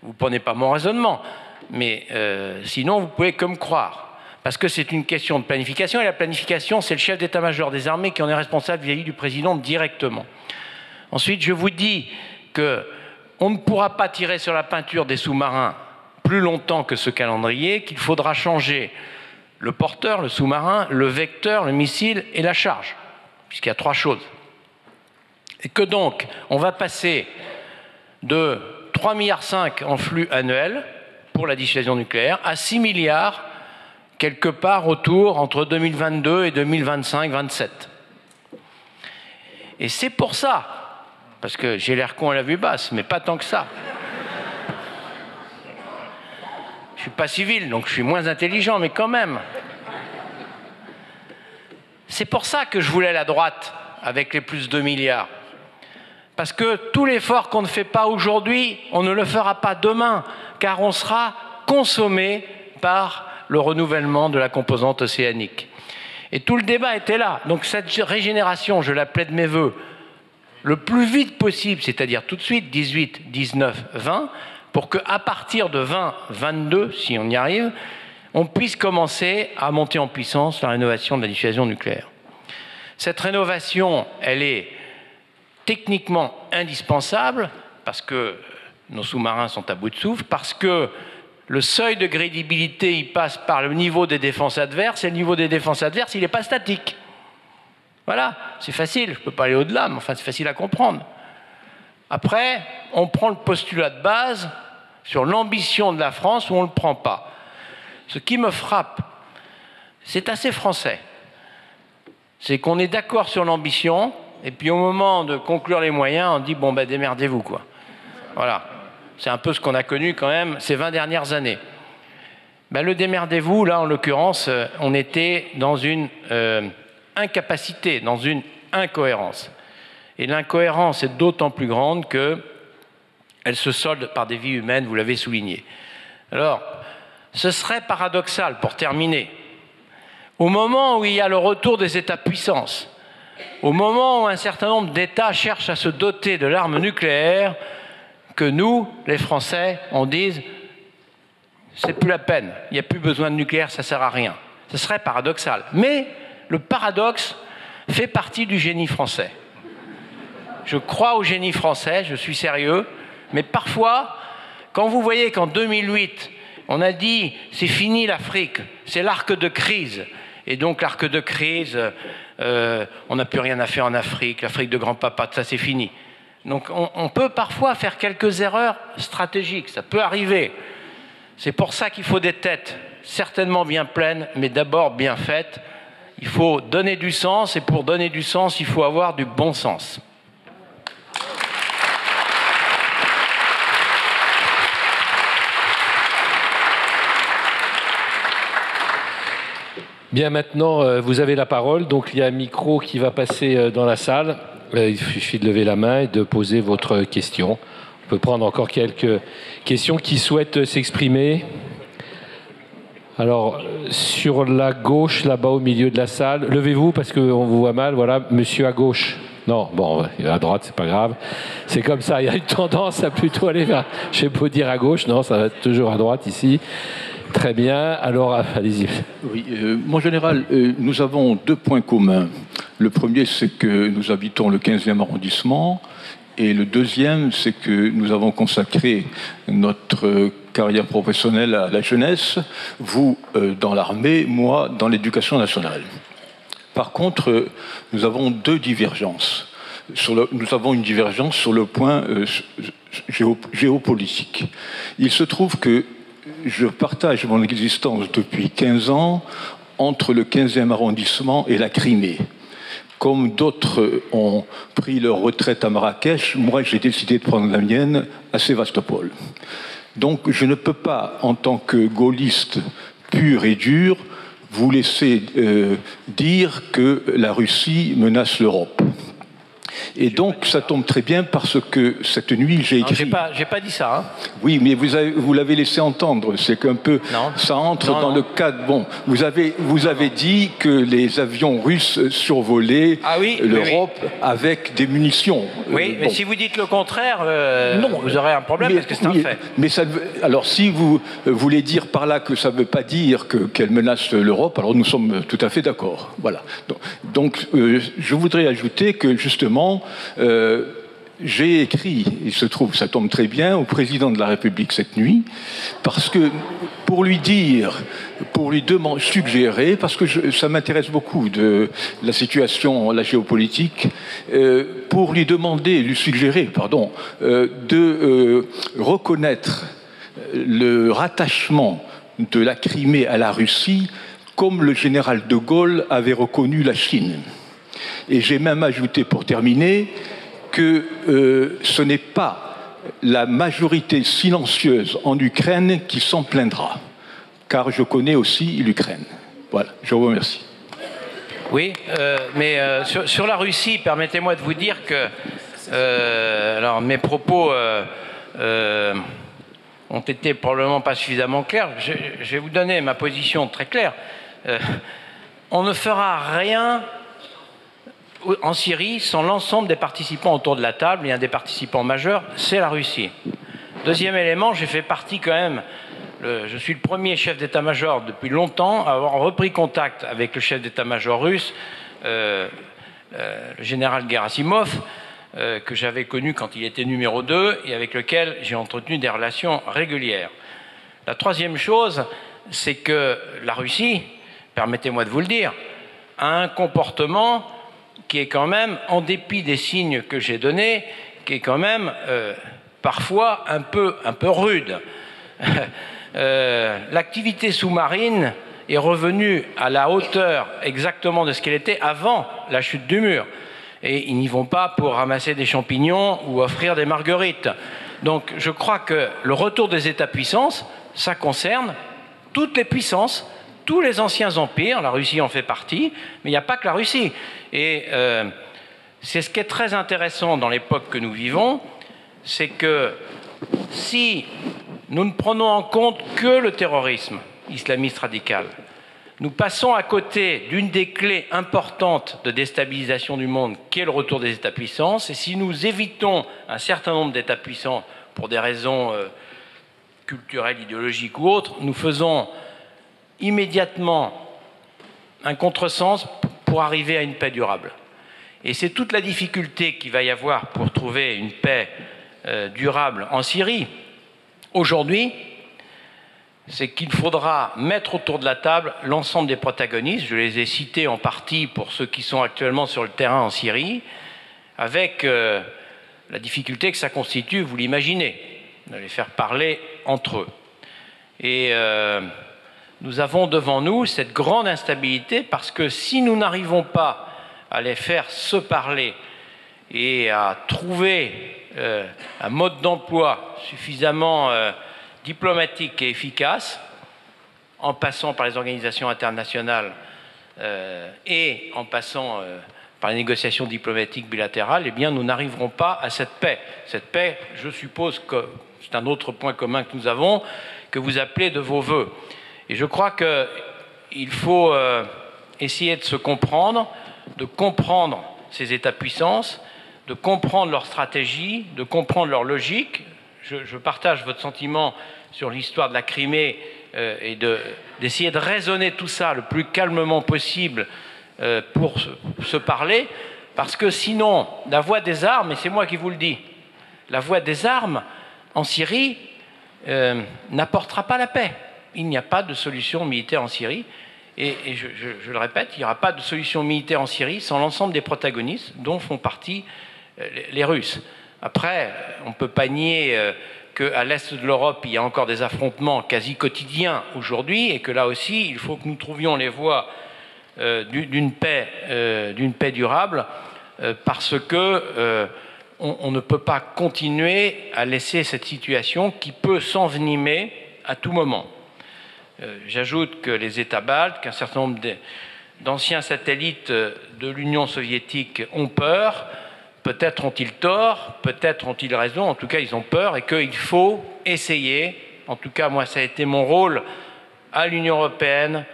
vous prenez pas mon raisonnement. Mais sinon vous pouvez que me croire. Parce que c'est une question de planification, et la planification, c'est le chef d'état-major des armées qui en est responsable vis-à-vis du président directement. Ensuite, je vous dis qu'on ne pourra pas tirer sur la peinture des sous-marins plus longtemps que ce calendrier, qu'il faudra changer le porteur, le sous-marin, le vecteur, le missile et la charge, puisqu'il y a trois choses. Et que donc, on va passer de 3,5 milliards en flux annuel pour la dissuasion nucléaire à 6 milliards quelque part autour entre 2022 et 2025-27. Et c'est pour ça, parce que j'ai l'air con à la vue basse, mais pas tant que ça. Je ne suis pas civil, donc je suis moins intelligent, mais quand même. C'est pour ça que je voulais la droite avec les plus 2 milliards. Parce que tout l'effort qu'on ne fait pas aujourd'hui, on ne le fera pas demain, car on sera consommé par le renouvellement de la composante océanique. Et tout le débat était là. Donc cette régénération, je l'appelais de mes voeux, le plus vite possible, c'est-à-dire tout de suite, 18, 19, 20, pour qu'à partir de 20, 22, si on y arrive, on puisse commencer à monter en puissance la rénovation de la dissuasion nucléaire. Cette rénovation, elle est techniquement indispensable, parce que nos sous-marins sont à bout de souffle, parce que le seuil de crédibilité, il passe par le niveau des défenses adverses, et le niveau des défenses adverses, il n'est pas statique. Voilà, c'est facile, je ne peux pas aller au-delà, mais enfin c'est facile à comprendre. Après, on prend le postulat de base sur l'ambition de la France ou on ne le prend pas. Ce qui me frappe, c'est assez français. C'est qu'on est d'accord sur l'ambition, et puis au moment de conclure les moyens, on dit bon ben démerdez-vous quoi. Voilà. C'est un peu ce qu'on a connu quand même ces 20 dernières années. Ben, le démerdez-vous, là en l'occurrence, on était dans une incapacité, dans une incohérence. Et l'incohérence est d'autant plus grande qu'elle se solde par des vies humaines, vous l'avez souligné. Alors, ce serait paradoxal, pour terminer, au moment où il y a le retour des États-puissances, au moment où un certain nombre d'États cherchent à se doter de l'arme nucléaire, que nous, les Français, on dise c'est plus la peine, il n'y a plus besoin de nucléaire, ça ne sert à rien. Ce serait paradoxal. Mais le paradoxe fait partie du génie français. Je crois au génie français, je suis sérieux, mais parfois, quand vous voyez qu'en 2008, on a dit c'est fini l'Afrique, c'est l'arc de crise, et donc l'arc de crise, on n'a plus rien à faire en Afrique, l'Afrique de grand-papa, ça c'est fini. Donc on peut parfois faire quelques erreurs stratégiques, ça peut arriver. C'est pour ça qu'il faut des têtes certainement bien pleines, mais d'abord bien faites. Il faut donner du sens, et pour donner du sens, il faut avoir du bon sens. Bien, maintenant, vous avez la parole. Donc, il y a un micro qui va passer dans la salle. Il suffit de lever la main et de poser votre question. On peut prendre encore quelques questions. Qui souhaitent s'exprimer? Alors, sur la gauche, là-bas au milieu de la salle, levez-vous parce qu'on vous voit mal. Voilà, monsieur à gauche. Non, bon, à droite, c'est pas grave. C'est comme ça, il y a une tendance à plutôt aller vers, je sais pas dire à gauche, non, ça va être toujours à droite ici. Très bien, alors allez-y. Oui, mon général, nous avons deux points communs. Le premier, c'est que nous habitons le 15e arrondissement, et le deuxième, c'est que nous avons consacré notre carrière professionnelle à la jeunesse, vous dans l'armée, moi dans l'éducation nationale. Par contre, nous avons deux divergences. Nous avons une divergence sur le point géopolitique. Il se trouve que je partage mon existence depuis 15 ans entre le 15e arrondissement et la Crimée. Comme d'autres ont pris leur retraite à Marrakech, moi j'ai décidé de prendre la mienne à Sébastopol. Donc je ne peux pas, en tant que gaulliste pur et dur, vous laisser dire que la Russie menace l'Europe. Et donc, ça tombe très bien parce que cette nuit, j'ai écrit... J'ai pas dit ça. Hein. Oui, mais vous l'avez laissé entendre. C'est qu'un peu... Non. Ça entre dans le cadre... Bon, vous avez dit que les avions russes survolaient l'Europe avec des munitions. Oui, mais si vous dites le contraire, non, vous aurez un problème parce que c'est un fait. Mais ça, alors, si vous voulez dire par là que ça ne veut pas dire qu'elle menace l'Europe, alors nous sommes tout à fait d'accord. Voilà. Donc je voudrais ajouter que, justement, j'ai écrit, il se trouve, ça tombe très bien, au président de la République cette nuit, parce que pour lui suggérer, parce que ça m'intéresse beaucoup de la situation, la géopolitique, pour lui suggérer, de reconnaître le rattachement de la Crimée à la Russie, comme le général de Gaulle avait reconnu la Chine. Et j'ai même ajouté, pour terminer, que ce n'est pas la majorité silencieuse en Ukraine qui s'en plaindra, car je connais aussi l'Ukraine. Voilà, je vous remercie. Oui, mais sur la Russie, permettez-moi de vous dire que alors mes propos ont été probablement pas suffisamment clairs. Je vais vous donner ma position très claire. On ne fera rien en Syrie sans l'ensemble des participants autour de la table. Il y a un des participants majeurs, c'est la Russie. Deuxième élément, j'ai fait partie quand même, je suis le premier chef d'état-major depuis longtemps à avoir repris contact avec le chef d'état-major russe, le général Gerasimov, que j'avais connu quand il était numéro 2 et avec lequel j'ai entretenu des relations régulières. La troisième chose, c'est que la Russie, permettez-moi de vous le dire, a un comportement qui est quand même, en dépit des signes que j'ai donnés, qui est quand même parfois un peu rude. L'activité sous-marine est revenue à la hauteur exactement de ce qu'elle était avant la chute du mur. Et ils n'y vont pas pour ramasser des champignons ou offrir des marguerites. Donc je crois que le retour des États-puissances, ça concerne toutes les puissances, tous les anciens empires, la Russie en fait partie, mais il n'y a pas que la Russie. Et c'est ce qui est très intéressant dans l'époque que nous vivons, c'est que si nous ne prenons en compte que le terrorisme islamiste radical, nous passons à côté d'une des clés importantes de déstabilisation du monde, qui est le retour des États-puissances, et si nous évitons un certain nombre d'États-puissants pour des raisons culturelles, idéologiques ou autres, nous faisons immédiatement un contresens pour arriver à une paix durable. Et c'est toute la difficulté qu'il va y avoir pour trouver une paix durable en Syrie. Aujourd'hui, c'est qu'il faudra mettre autour de la table l'ensemble des protagonistes. Je les ai cités en partie pour ceux qui sont actuellement sur le terrain en Syrie, avec la difficulté que ça constitue, vous l'imaginez, de les faire parler entre eux. Et nous avons devant nous cette grande instabilité parce que si nous n'arrivons pas à les faire se parler et à trouver un mode d'emploi suffisamment diplomatique et efficace, en passant par les organisations internationales et en passant par les négociations diplomatiques bilatérales, eh bien, nous n'arriverons pas à cette paix. Cette paix, je suppose que c'est un autre point commun que nous avons, que vous appelez de vos voeux. Et je crois qu'il faut essayer de se comprendre, de comprendre ces États-puissances, de comprendre leur stratégie, de comprendre leur logique. Je partage votre sentiment sur l'histoire de la Crimée et d'essayer de raisonner tout ça le plus calmement possible pour se parler, parce que sinon, la voie des armes, et c'est moi qui vous le dis, la voie des armes en Syrie n'apportera pas la paix. Il n'y a pas de solution militaire en Syrie, et je le répète, il n'y aura pas de solution militaire en Syrie sans l'ensemble des protagonistes dont font partie les Russes. Après, on ne peut pas nier qu'à l'est de l'Europe, il y a encore des affrontements quasi quotidiens aujourd'hui, et que là aussi, il faut que nous trouvions les voies d'une paix durable, parce que on ne peut pas continuer à laisser cette situation qui peut s'envenimer à tout moment. J'ajoute que les États baltes, qu'un certain nombre d'anciens satellites de l'Union soviétique ont peur. Peut-être ont-ils tort, peut-être ont-ils raison, en tout cas ils ont peur, et qu'il faut essayer, en tout cas moi ça a été mon rôle à l'Union européenne,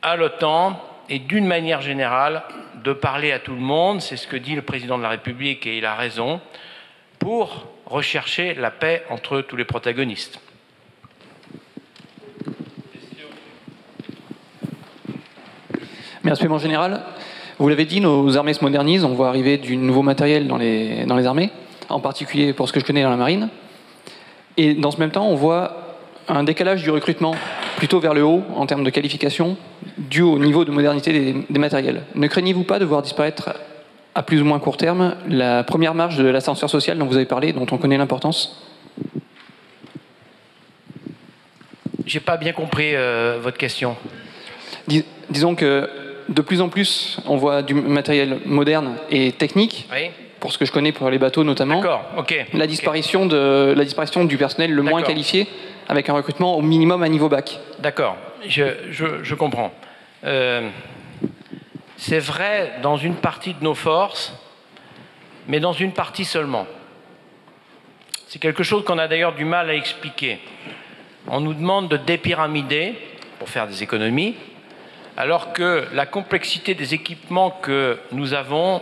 à l'OTAN, et d'une manière générale, de parler à tout le monde, c'est ce que dit le président de la République, et il a raison, pour rechercher la paix entre tous les protagonistes. Merci, mon général. Vous l'avez dit, nos armées se modernisent, on voit arriver du nouveau matériel dans les armées, en particulier pour ce que je connais dans la marine. Et dans ce même temps, on voit un décalage du recrutement plutôt vers le haut en termes de qualification, dû au niveau de modernité des matériels. Ne craignez-vous pas de voir disparaître à plus ou moins court terme la première marche de l'ascenseur social dont vous avez parlé, dont on connaît l'importance? J'ai pas bien compris votre question. Disons que de plus en plus, on voit du matériel moderne et technique, oui, pour ce que je connais pour les bateaux notamment. D'accord, ok. La disparition du personnel le moins qualifié, avec un recrutement au minimum à niveau bac. D'accord, je comprends. C'est vrai dans une partie de nos forces, mais dans une partie seulement. C'est quelque chose qu'on a d'ailleurs du mal à expliquer. On nous demande de dépyramider pour faire des économies, alors que la complexité des équipements que nous avons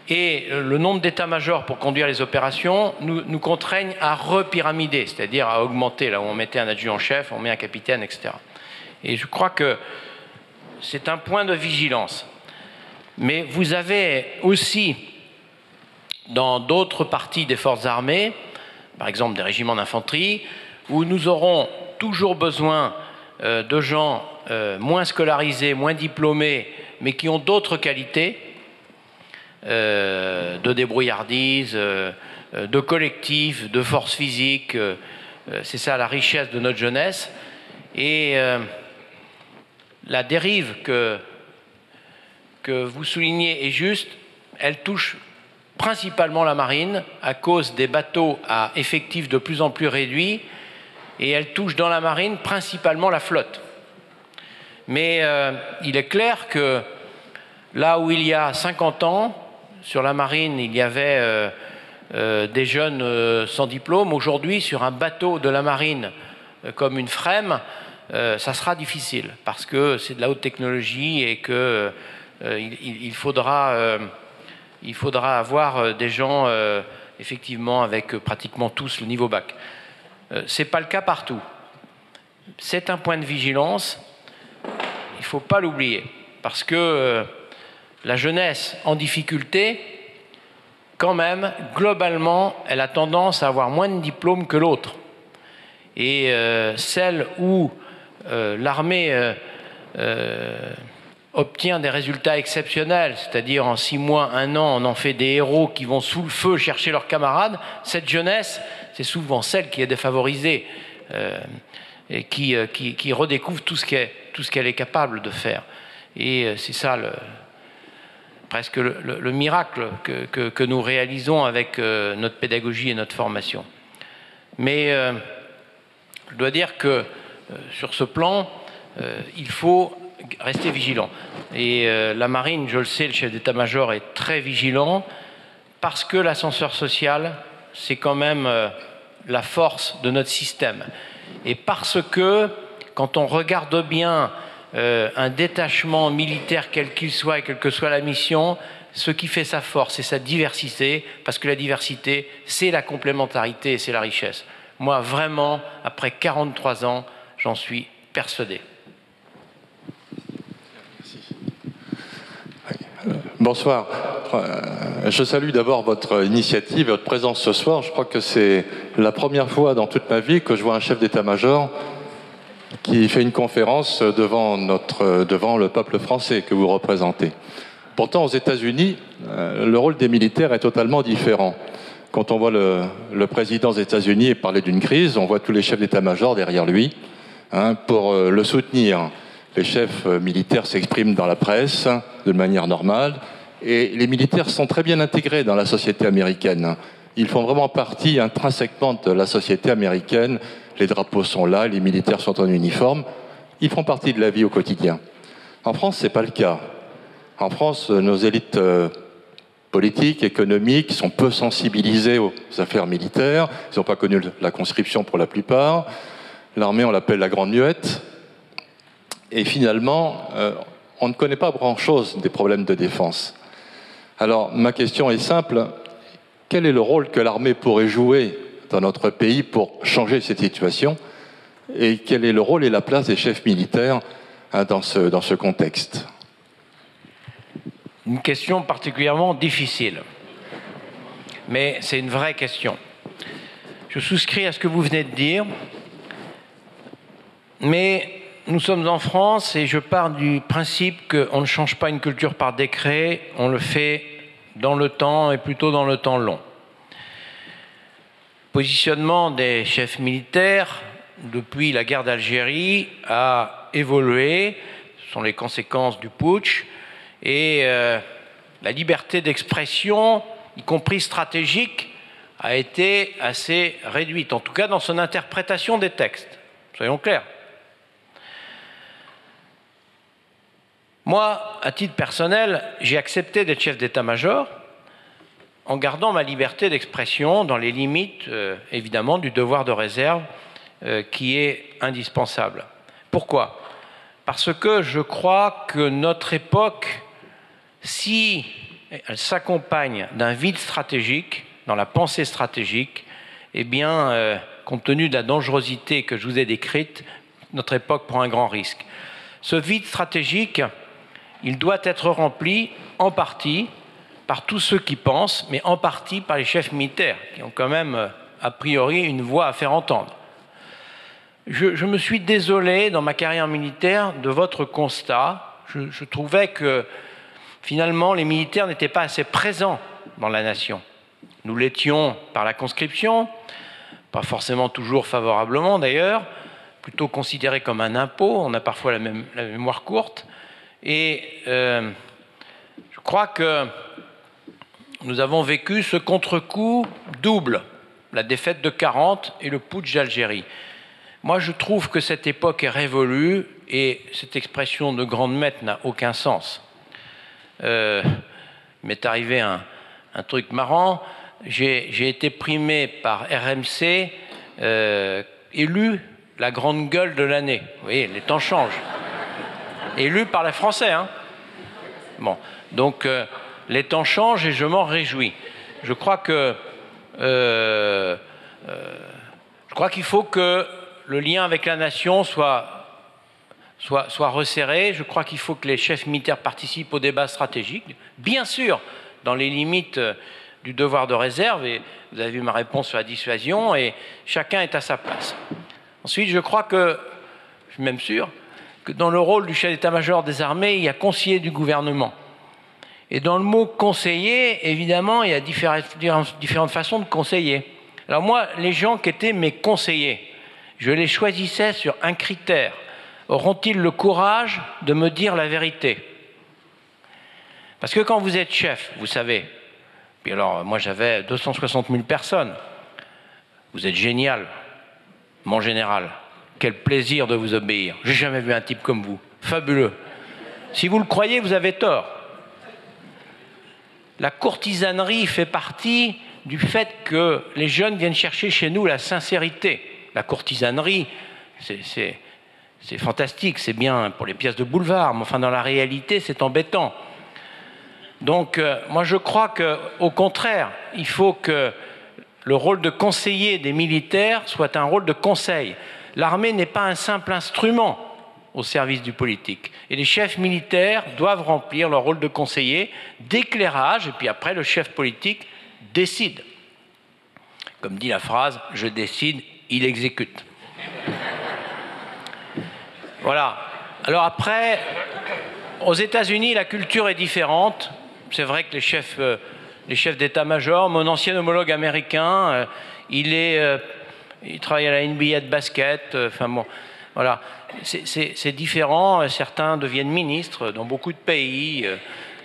et le nombre d'états-majors pour conduire les opérations nous contraignent à repyramider, c'est-à-dire à augmenter. Là où on mettait un adjudant-chef, on met un capitaine, etc. Et je crois que c'est un point de vigilance. Mais vous avez aussi dans d'autres parties des forces armées, par exemple des régiments d'infanterie, où nous aurons toujours besoin de gens moins scolarisés, moins diplômés, mais qui ont d'autres qualités, de débrouillardise, de collectif, de force physique. C'est ça la richesse de notre jeunesse. Et la dérive que vous soulignez est juste, elle touche principalement la marine à cause des bateaux à effectifs de plus en plus réduits, et elle touche dans la marine principalement la flotte. Mais il est clair que là où il y a 50 ans, sur la marine, il y avait des jeunes sans diplôme, aujourd'hui, sur un bateau de la marine comme une Frème, ça sera difficile parce que c'est de la haute technologie et que il faudra avoir des gens effectivement avec pratiquement tous le niveau bac. C'est pas le cas partout. C'est un point de vigilance. Il ne faut pas l'oublier parce que la jeunesse en difficulté, quand même, globalement, elle a tendance à avoir moins de diplômes que l'autre. Et celle où l'armée obtient des résultats exceptionnels, c'est-à-dire en 6 mois, 1 an, on en fait des héros qui vont sous le feu chercher leurs camarades, cette jeunesse, c'est souvent celle qui est défavorisée et qui redécouvre tout ce qu'elle est capable de faire. Et c'est ça presque le miracle que nous réalisons avec notre pédagogie et notre formation. Mais je dois dire que sur ce plan, il faut rester vigilant. Et la marine, je le sais, le chef d'état-major est très vigilant parce que l'ascenseur social, c'est quand même la force de notre système. Et parce que, quand on regarde bien un détachement militaire, quel qu'il soit et quelle que soit la mission, ce qui fait sa force, c'est sa diversité, parce que la diversité, c'est la complémentarité et c'est la richesse. Moi, vraiment, après 43 ans, j'en suis persuadé. Bonsoir. Je salue d'abord votre initiative, votre présence ce soir. Je crois que c'est la première fois dans toute ma vie que je vois un chef d'état-major qui fait une conférence devant le peuple français que vous représentez. Pourtant, aux États-Unis, le rôle des militaires est totalement différent. Quand on voit le président des États-Unis parler d'une crise, on voit tous les chefs d'état-major derrière lui pour le soutenir. Les chefs militaires s'expriment dans la presse de manière normale et les militaires sont très bien intégrés dans la société américaine. Ils font vraiment partie intrinsèquement de la société américaine. Les drapeaux sont là, les militaires sont en uniforme. Ils font partie de la vie au quotidien. En France, ce n'est pas le cas. En France, nos élites politiques, économiques sont peu sensibilisées aux affaires militaires. Ils n'ont pas connu la conscription pour la plupart. L'armée, on l'appelle la grande muette. Et finalement, on ne connaît pas grand-chose des problèmes de défense. Alors, ma question est simple. Quel est le rôle que l'armée pourrait jouer dans notre pays pour changer cette situation? Et quel est le rôle et la place des chefs militaires dans ce contexte? Une question particulièrement difficile. Mais c'est une vraie question. Je souscris à ce que vous venez de dire. Mais nous sommes en France et je pars du principe qu'on ne change pas une culture par décret, on le fait dans le temps et plutôt dans le temps long. Le positionnement des chefs militaires depuis la guerre d'Algérie a évolué, ce sont les conséquences du putsch, et la liberté d'expression, y compris stratégique, a été assez réduite, en tout cas dans son interprétation des textes. Soyons clairs. Moi, à titre personnel, j'ai accepté d'être chef d'état-major en gardant ma liberté d'expression dans les limites, évidemment, du devoir de réserve qui est indispensable. Pourquoi? Parce que je crois que notre époque, si elle s'accompagne d'un vide stratégique, dans la pensée stratégique, eh bien, compte tenu de la dangerosité que je vous ai décrite, notre époque prend un grand risque. Ce vide stratégique, il doit être rempli en partie par tous ceux qui pensent, mais en partie par les chefs militaires, qui ont quand même, a priori, une voix à faire entendre. Je me suis désolé, dans ma carrière militaire, de votre constat. Je trouvais que, finalement, les militaires n'étaient pas assez présents dans la nation. Nous l'étions par la conscription, pas forcément toujours favorablement d'ailleurs, plutôt considéré comme un impôt, on a parfois la mémoire courte, et je crois que nous avons vécu ce contre-coup double, la défaite de 40 et le putsch d'Algérie. Moi, je trouve que cette époque est révolue et cette expression de grande maître n'a aucun sens. Il m'est arrivé un truc marrant. J'ai été primé par RMC, élu la grande gueule de l'année. Vous voyez, les temps changent. Élu par les Français, hein. Bon, donc les temps changent et je m'en réjouis. Je crois que qu'il faut que le lien avec la nation soit resserré. Je crois qu'il faut que les chefs militaires participent au débat stratégique, bien sûr, dans les limites du devoir de réserve, et vous avez vu ma réponse sur la dissuasion, et chacun est à sa place. Ensuite, je crois que, je suis même sûr, que dans le rôle du chef d'état-major des armées, il y a conseiller du gouvernement. Et dans le mot conseiller, évidemment, il y a différentes façons de conseiller. Alors moi, les gens qui étaient mes conseillers, je les choisissais sur un critère. Auront-ils le courage de me dire la vérité? Parce que quand vous êtes chef, vous savez, puis alors moi j'avais 260 000 personnes, vous êtes génial, mon général, quel plaisir de vous obéir. J'ai jamais vu un type comme vous, fabuleux. Si vous le croyez, vous avez tort. La courtisanerie fait partie du fait que les jeunes viennent chercher chez nous la sincérité. La courtisanerie, c'est fantastique, c'est bien pour les pièces de boulevard, mais enfin dans la réalité, c'est embêtant. Donc moi je crois qu'au contraire, il faut que le rôle de conseiller des militaires soit un rôle de conseil. L'armée n'est pas un simple instrument au service du politique. Et les chefs militaires doivent remplir leur rôle de conseiller, d'éclairage, et puis après le chef politique décide. Comme dit la phrase, je décide, il exécute. Voilà. Alors après, aux États-Unis, la culture est différente. C'est vrai que les chefs d'état-major, mon ancien homologue américain, il travaille à la NBA de basket. Enfin bon, voilà. C'est différent. Certains deviennent ministres dans beaucoup de pays.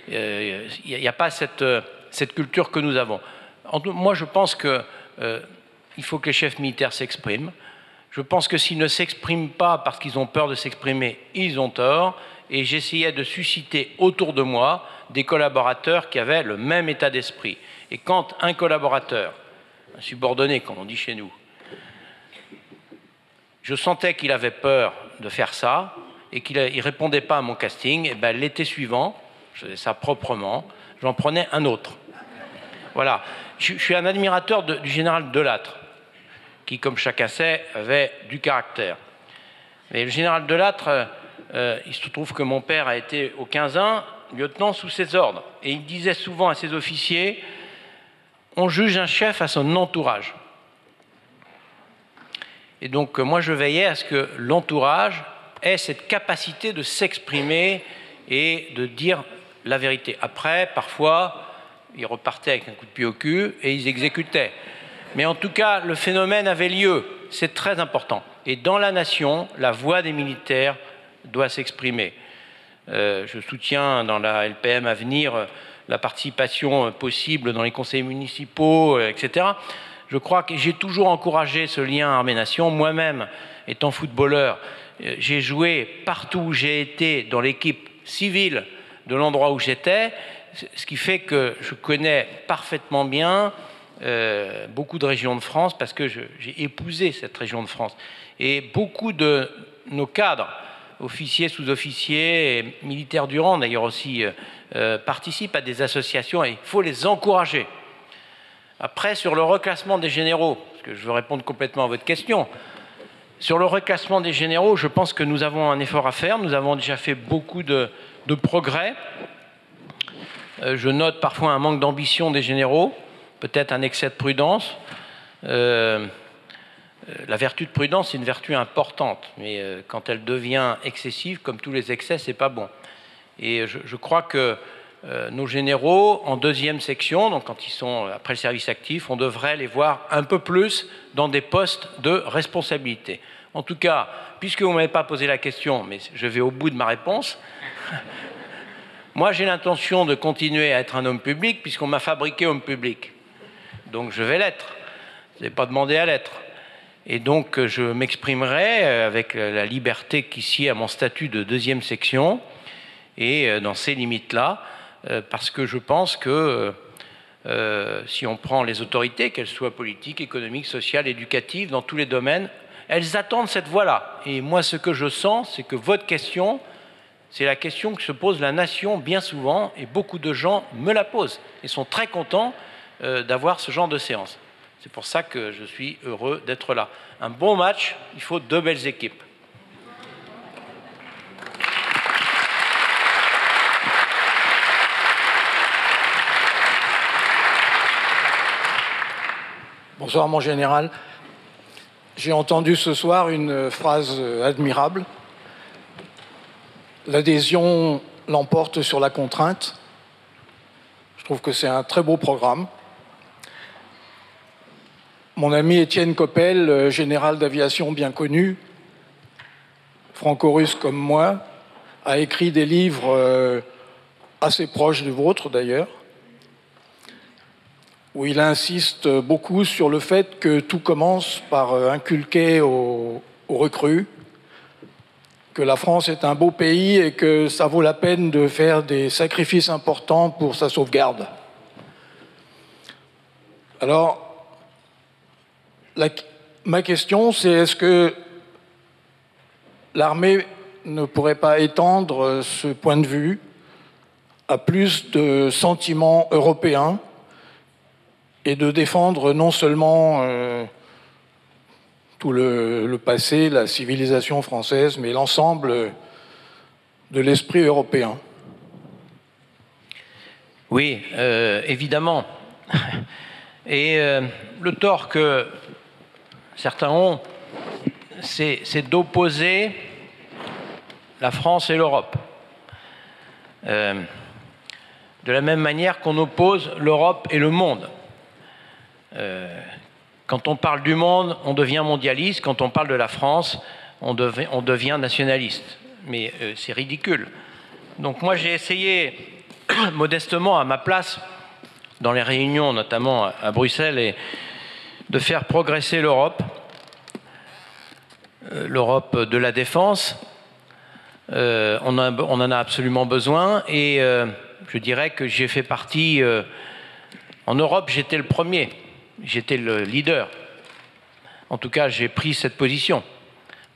Il n'y a pas cette culture que nous avons. Moi, je pense qu'il faut que les chefs militaires s'expriment. Je pense que s'ils ne s'expriment pas parce qu'ils ont peur de s'exprimer, ils ont tort. Et j'essayais de susciter autour de moi des collaborateurs qui avaient le même état d'esprit. Et quand un collaborateur, un subordonné, comme on dit chez nous, je sentais qu'il avait peur de faire ça et qu'il ne répondait pas à mon casting, et ben, l'été suivant, je faisais ça proprement, j'en prenais un autre. Voilà. Je suis un admirateur du général Delattre, qui, comme chacun sait, avait du caractère. Mais le général Delattre, il se trouve que mon père a été au 15e lieutenant sous ses ordres. Et il disait souvent à ses officiers, on juge un chef à son entourage. Et donc moi je veillais à ce que l'entourage ait cette capacité de s'exprimer et de dire la vérité. Après, parfois, ils repartaient avec un coup de pied au cul et ils exécutaient. Mais en tout cas, le phénomène avait lieu. C'est très important. Et dans la nation, la voix des militaires doit s'exprimer. Je soutiens dans la LPM à venir la participation possible dans les conseils municipaux, etc. Je crois que j'ai toujours encouragé ce lien armée-nation. Moi-même, étant footballeur, j'ai joué partout où j'ai été dans l'équipe civile de l'endroit où j'étais, ce qui fait que je connais parfaitement bien beaucoup de régions de France parce que j'ai épousé cette région de France. Et beaucoup de nos cadres, officiers, sous-officiers et militaires du rang d'ailleurs aussi, participent à des associations et il faut les encourager. Après, sur le reclassement des généraux, parce que je veux répondre complètement à votre question, sur le reclassement des généraux, je pense que nous avons un effort à faire. Nous avons déjà fait beaucoup de progrès. Je note parfois un manque d'ambition des généraux, peut-être un excès de prudence. La vertu de prudence, c'est une vertu importante, mais quand elle devient excessive, comme tous les excès, c'est pas bon. Et je crois que nos généraux, en deuxième section, donc quand ils sont après le service actif, on devrait les voir un peu plus dans des postes de responsabilité. En tout cas, puisque vous ne m'avez pas posé la question, mais je vais au bout de ma réponse, moi j'ai l'intention de continuer à être un homme public, puisqu'on m'a fabriqué homme public. Donc je vais l'être. Je n'ai pas demandé à l'être. Et donc je m'exprimerai avec la liberté qui sied à mon statut de deuxième section, et dans ces limites-là, parce que je pense que si on prend les autorités, qu'elles soient politiques, économiques, sociales, éducatives, dans tous les domaines, elles attendent cette voie-là. Et moi, ce que je sens, c'est que votre question, c'est la question que se pose la nation bien souvent, et beaucoup de gens me la posent, et sont très contents d'avoir ce genre de séance. C'est pour ça que je suis heureux d'être là. Un bon match, il faut deux belles équipes. Bonsoir, mon général. J'ai entendu ce soir une phrase admirable. L'adhésion l'emporte sur la contrainte. Je trouve que c'est un très beau programme. Mon ami Étienne Coppel, général d'aviation bien connu, franco-russe comme moi, a écrit des livres assez proches du vôtre d'ailleurs, où il insiste beaucoup sur le fait que tout commence par inculquer aux recrues que la France est un beau pays et que ça vaut la peine de faire des sacrifices importants pour sa sauvegarde. Alors, ma question, c'est est-ce que l'armée ne pourrait pas étendre ce point de vue à plus de sentiments européens et de défendre non seulement tout le passé, la civilisation française, mais l'ensemble de l'esprit européen? Oui, évidemment. Et le tort que certains ont, c'est d'opposer la France et l'Europe. De la même manière qu'on oppose l'Europe et le monde. Quand on parle du monde, on devient mondialiste. Quand on parle de la France, on devient nationaliste. Mais c'est ridicule. Donc moi, j'ai essayé modestement, à ma place, dans les réunions, notamment à Bruxelles, et de faire progresser l'Europe, l'Europe de la défense. On en a absolument besoin, et je dirais que j'ai fait partie... en Europe, j'étais le premier. J'étais le leader. En tout cas, j'ai pris cette position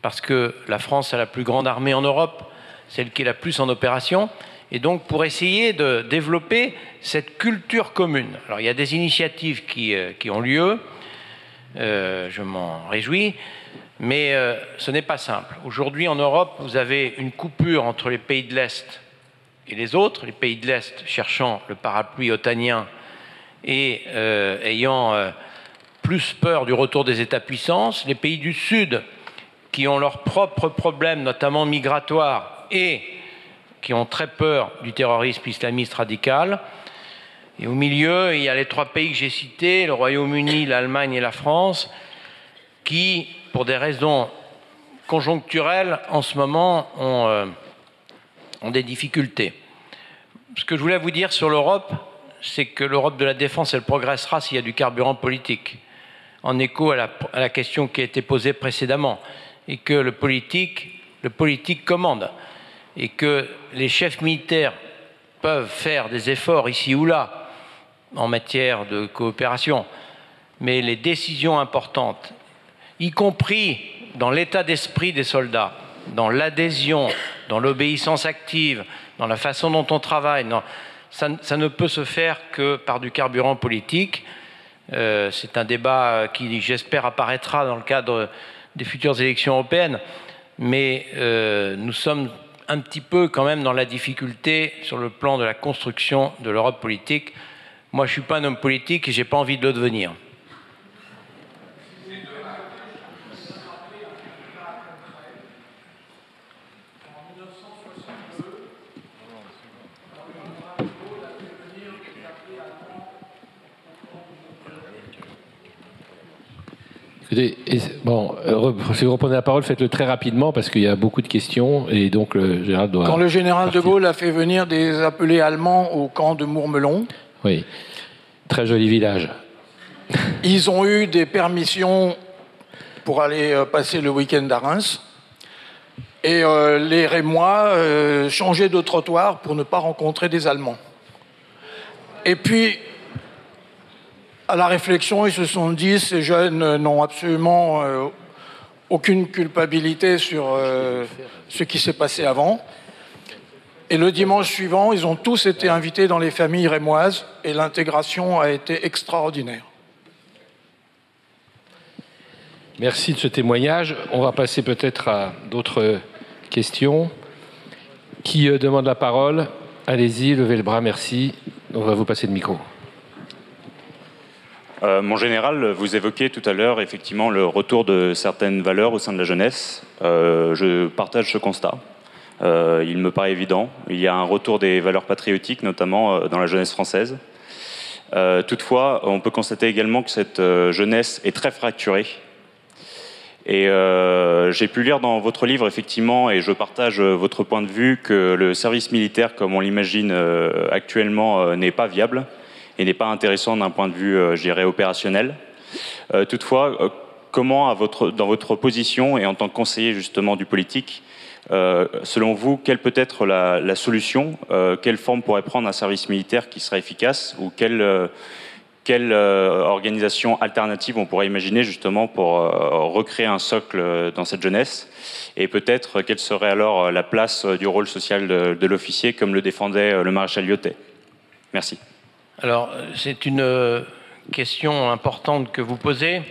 parce que la France a la plus grande armée en Europe, celle qui est la plus en opération, et donc pour essayer de développer cette culture commune. Alors il y a des initiatives qui ont lieu, je m'en réjouis, mais ce n'est pas simple. Aujourd'hui en Europe, vous avez une coupure entre les pays de l'Est et les autres, les pays de l'Est cherchant le parapluie otanien et ayant plus peur du retour des États-puissances, les pays du Sud qui ont leurs propres problèmes, notamment migratoires, et qui ont très peur du terrorisme islamiste radical. Et au milieu, il y a les trois pays que j'ai cités, le Royaume-Uni, l'Allemagne et la France, qui, pour des raisons conjoncturelles, en ce moment, ont des difficultés. Ce que je voulais vous dire sur l'Europe, c'est que l'Europe de la défense, elle progressera s'il y a du carburant politique, en écho à la question qui a été posée précédemment, et que le politique commande, et que les chefs militaires peuvent faire des efforts ici ou là en matière de coopération, mais les décisions importantes, y compris dans l'état d'esprit des soldats, dans l'adhésion, dans l'obéissance active, dans la façon dont on travaille, ça ne peut se faire que par du carburant politique. C'est un débat qui, j'espère, apparaîtra dans le cadre des futures élections européennes, mais nous sommes un petit peu quand même dans la difficulté sur le plan de la construction de l'Europe politique. Moi, je ne suis pas un homme politique et je n'ai pas envie de le devenir. Bon, si vous reprenez la parole, faites-le très rapidement parce qu'il y a beaucoup de questions et donc le général doit. Quand le général partir. de Gaulle a fait venir des appelés allemands au camp de Mourmelon, oui, très joli village. Ils ont eu des permissions pour aller passer le week-end à Reims. Et les Rémois changeaient de trottoir pour ne pas rencontrer des Allemands. Et puis, à la réflexion, ils se sont dit, ces jeunes n'ont absolument aucune culpabilité sur ce qui s'est passé avant. Et le dimanche suivant, ils ont tous été invités dans les familles rémoises et l'intégration a été extraordinaire. Merci de ce témoignage. On va passer peut-être à d'autres questions. Qui demande la parole? Allez-y, levez le bras, merci. On va vous passer le micro. Mon général, vous évoquiez tout à l'heure effectivement le retour de certaines valeurs au sein de la jeunesse. Je partage ce constat. Il me paraît évident. Il y a un retour des valeurs patriotiques, notamment dans la jeunesse française. Toutefois, on peut constater également que cette jeunesse est très fracturée. Et j'ai pu lire dans votre livre, effectivement, et je partage votre point de vue, que le service militaire, comme on l'imagine actuellement, n'est pas viable et n'est pas intéressant d'un point de vue, je dirais, opérationnel. Toutefois, comment, dans votre position et en tant que conseiller justement du politique, selon vous, quelle peut être la solution? Quelle forme pourrait prendre un service militaire qui serait efficace? Ou quelle organisation alternative on pourrait imaginer justement pour recréer un socle dans cette jeunesse? Et peut-être quelle serait alors la place du rôle social de l'officier, comme le défendait le maréchal Lyautey? Merci. Alors, c'est une question importante que vous posez.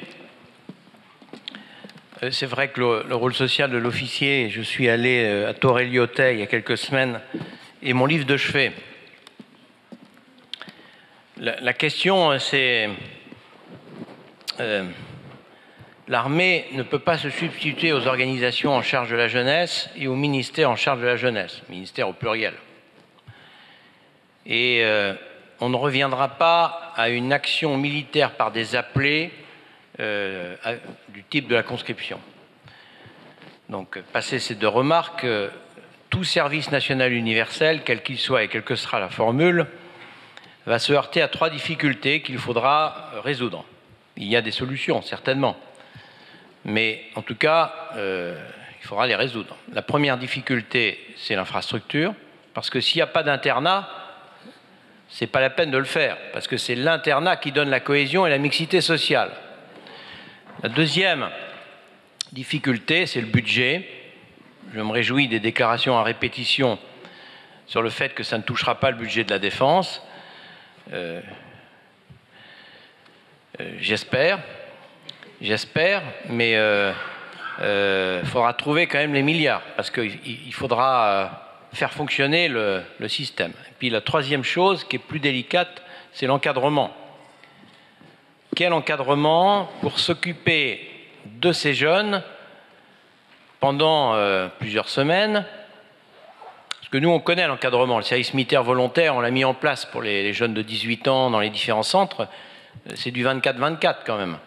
C'est vrai que le rôle social de l'officier, je suis allé à Torre-Lyautey il y a quelques semaines, et mon livre de chevet. La question, c'est l'armée ne peut pas se substituer aux organisations en charge de la jeunesse et au ministère en charge de la jeunesse, ministère au pluriel. Et on ne reviendra pas à une action militaire par des appelés du type de la conscription. Donc, passé ces deux remarques, tout service national universel, quel qu'il soit et quelle que sera la formule, va se heurter à trois difficultés qu'il faudra résoudre. Il y a des solutions, certainement, mais en tout cas, il faudra les résoudre. La première difficulté, c'est l'infrastructure, parce que s'il n'y a pas d'internat, c'est pas la peine de le faire, parce que c'est l'internat qui donne la cohésion et la mixité sociale. La deuxième difficulté, c'est le budget. Je me réjouis des déclarations à répétition sur le fait que ça ne touchera pas le budget de la défense. J'espère, mais faudra trouver quand même les milliards, parce qu'il faudra faire fonctionner le système. Et puis la troisième chose, qui est plus délicate, c'est l'encadrement. Quel encadrement pour s'occuper de ces jeunes pendant plusieurs semaines? Parce que nous, on connaît l'encadrement. Le service militaire volontaire, on l'a mis en place pour les jeunes de 18 ans dans les différents centres. C'est du 24-24 quand même.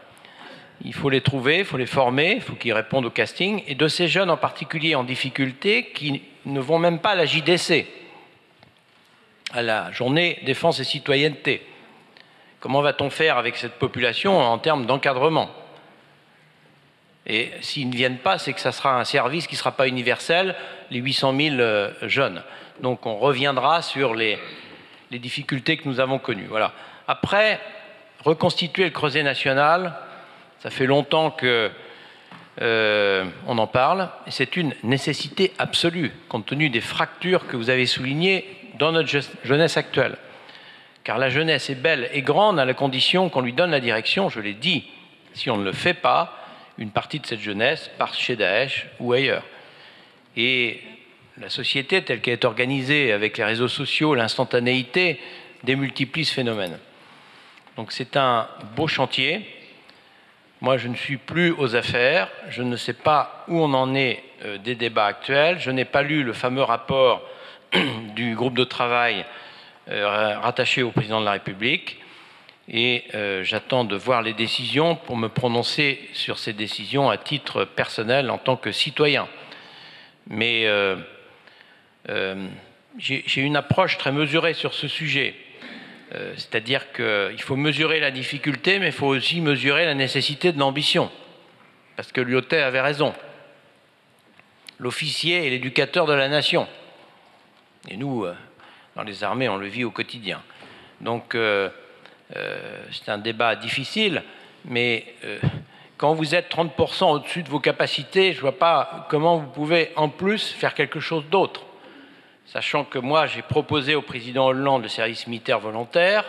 Il faut les trouver, il faut les former, il faut qu'ils répondent au casting. Et de ces jeunes en particulier en difficulté qui ne vont même pas à la JDC, à la Journée Défense et Citoyenneté. Comment va-t-on faire avec cette population en termes d'encadrement? Et s'ils ne viennent pas, c'est que ça sera un service qui ne sera pas universel, les 800 000 jeunes. Donc on reviendra sur les difficultés que nous avons connues. Voilà. Après, reconstituer le creuset national, ça fait longtemps que on en parle, et c'est une nécessité absolue, compte tenu des fractures que vous avez soulignées dans notre jeunesse actuelle. Car la jeunesse est belle et grande à la condition qu'on lui donne la direction, je l'ai dit. Si on ne le fait pas, une partie de cette jeunesse part chez Daesh ou ailleurs. Et la société telle qu'elle est organisée avec les réseaux sociaux, l'instantanéité, démultiplie ce phénomène. Donc c'est un beau chantier. Moi, je ne suis plus aux affaires, je ne sais pas où on en est des débats actuels, je n'ai pas lu le fameux rapport du groupe de travail rattaché au président de la République, et j'attends de voir les décisions pour me prononcer sur ces décisions à titre personnel en tant que citoyen. Mais j'ai une approche très mesurée sur ce sujet. C'est-à-dire qu'il faut mesurer la difficulté, mais il faut aussi mesurer la nécessité de l'ambition. Parce que Lyotet avait raison. L'officier est l'éducateur de la nation. Et nous, dans les armées, on le vit au quotidien. Donc, c'est un débat difficile, mais quand vous êtes 30% au-dessus de vos capacités, je ne vois pas comment vous pouvez en plus faire quelque chose d'autre. Sachant que moi, j'ai proposé au président Hollande le service militaire volontaire.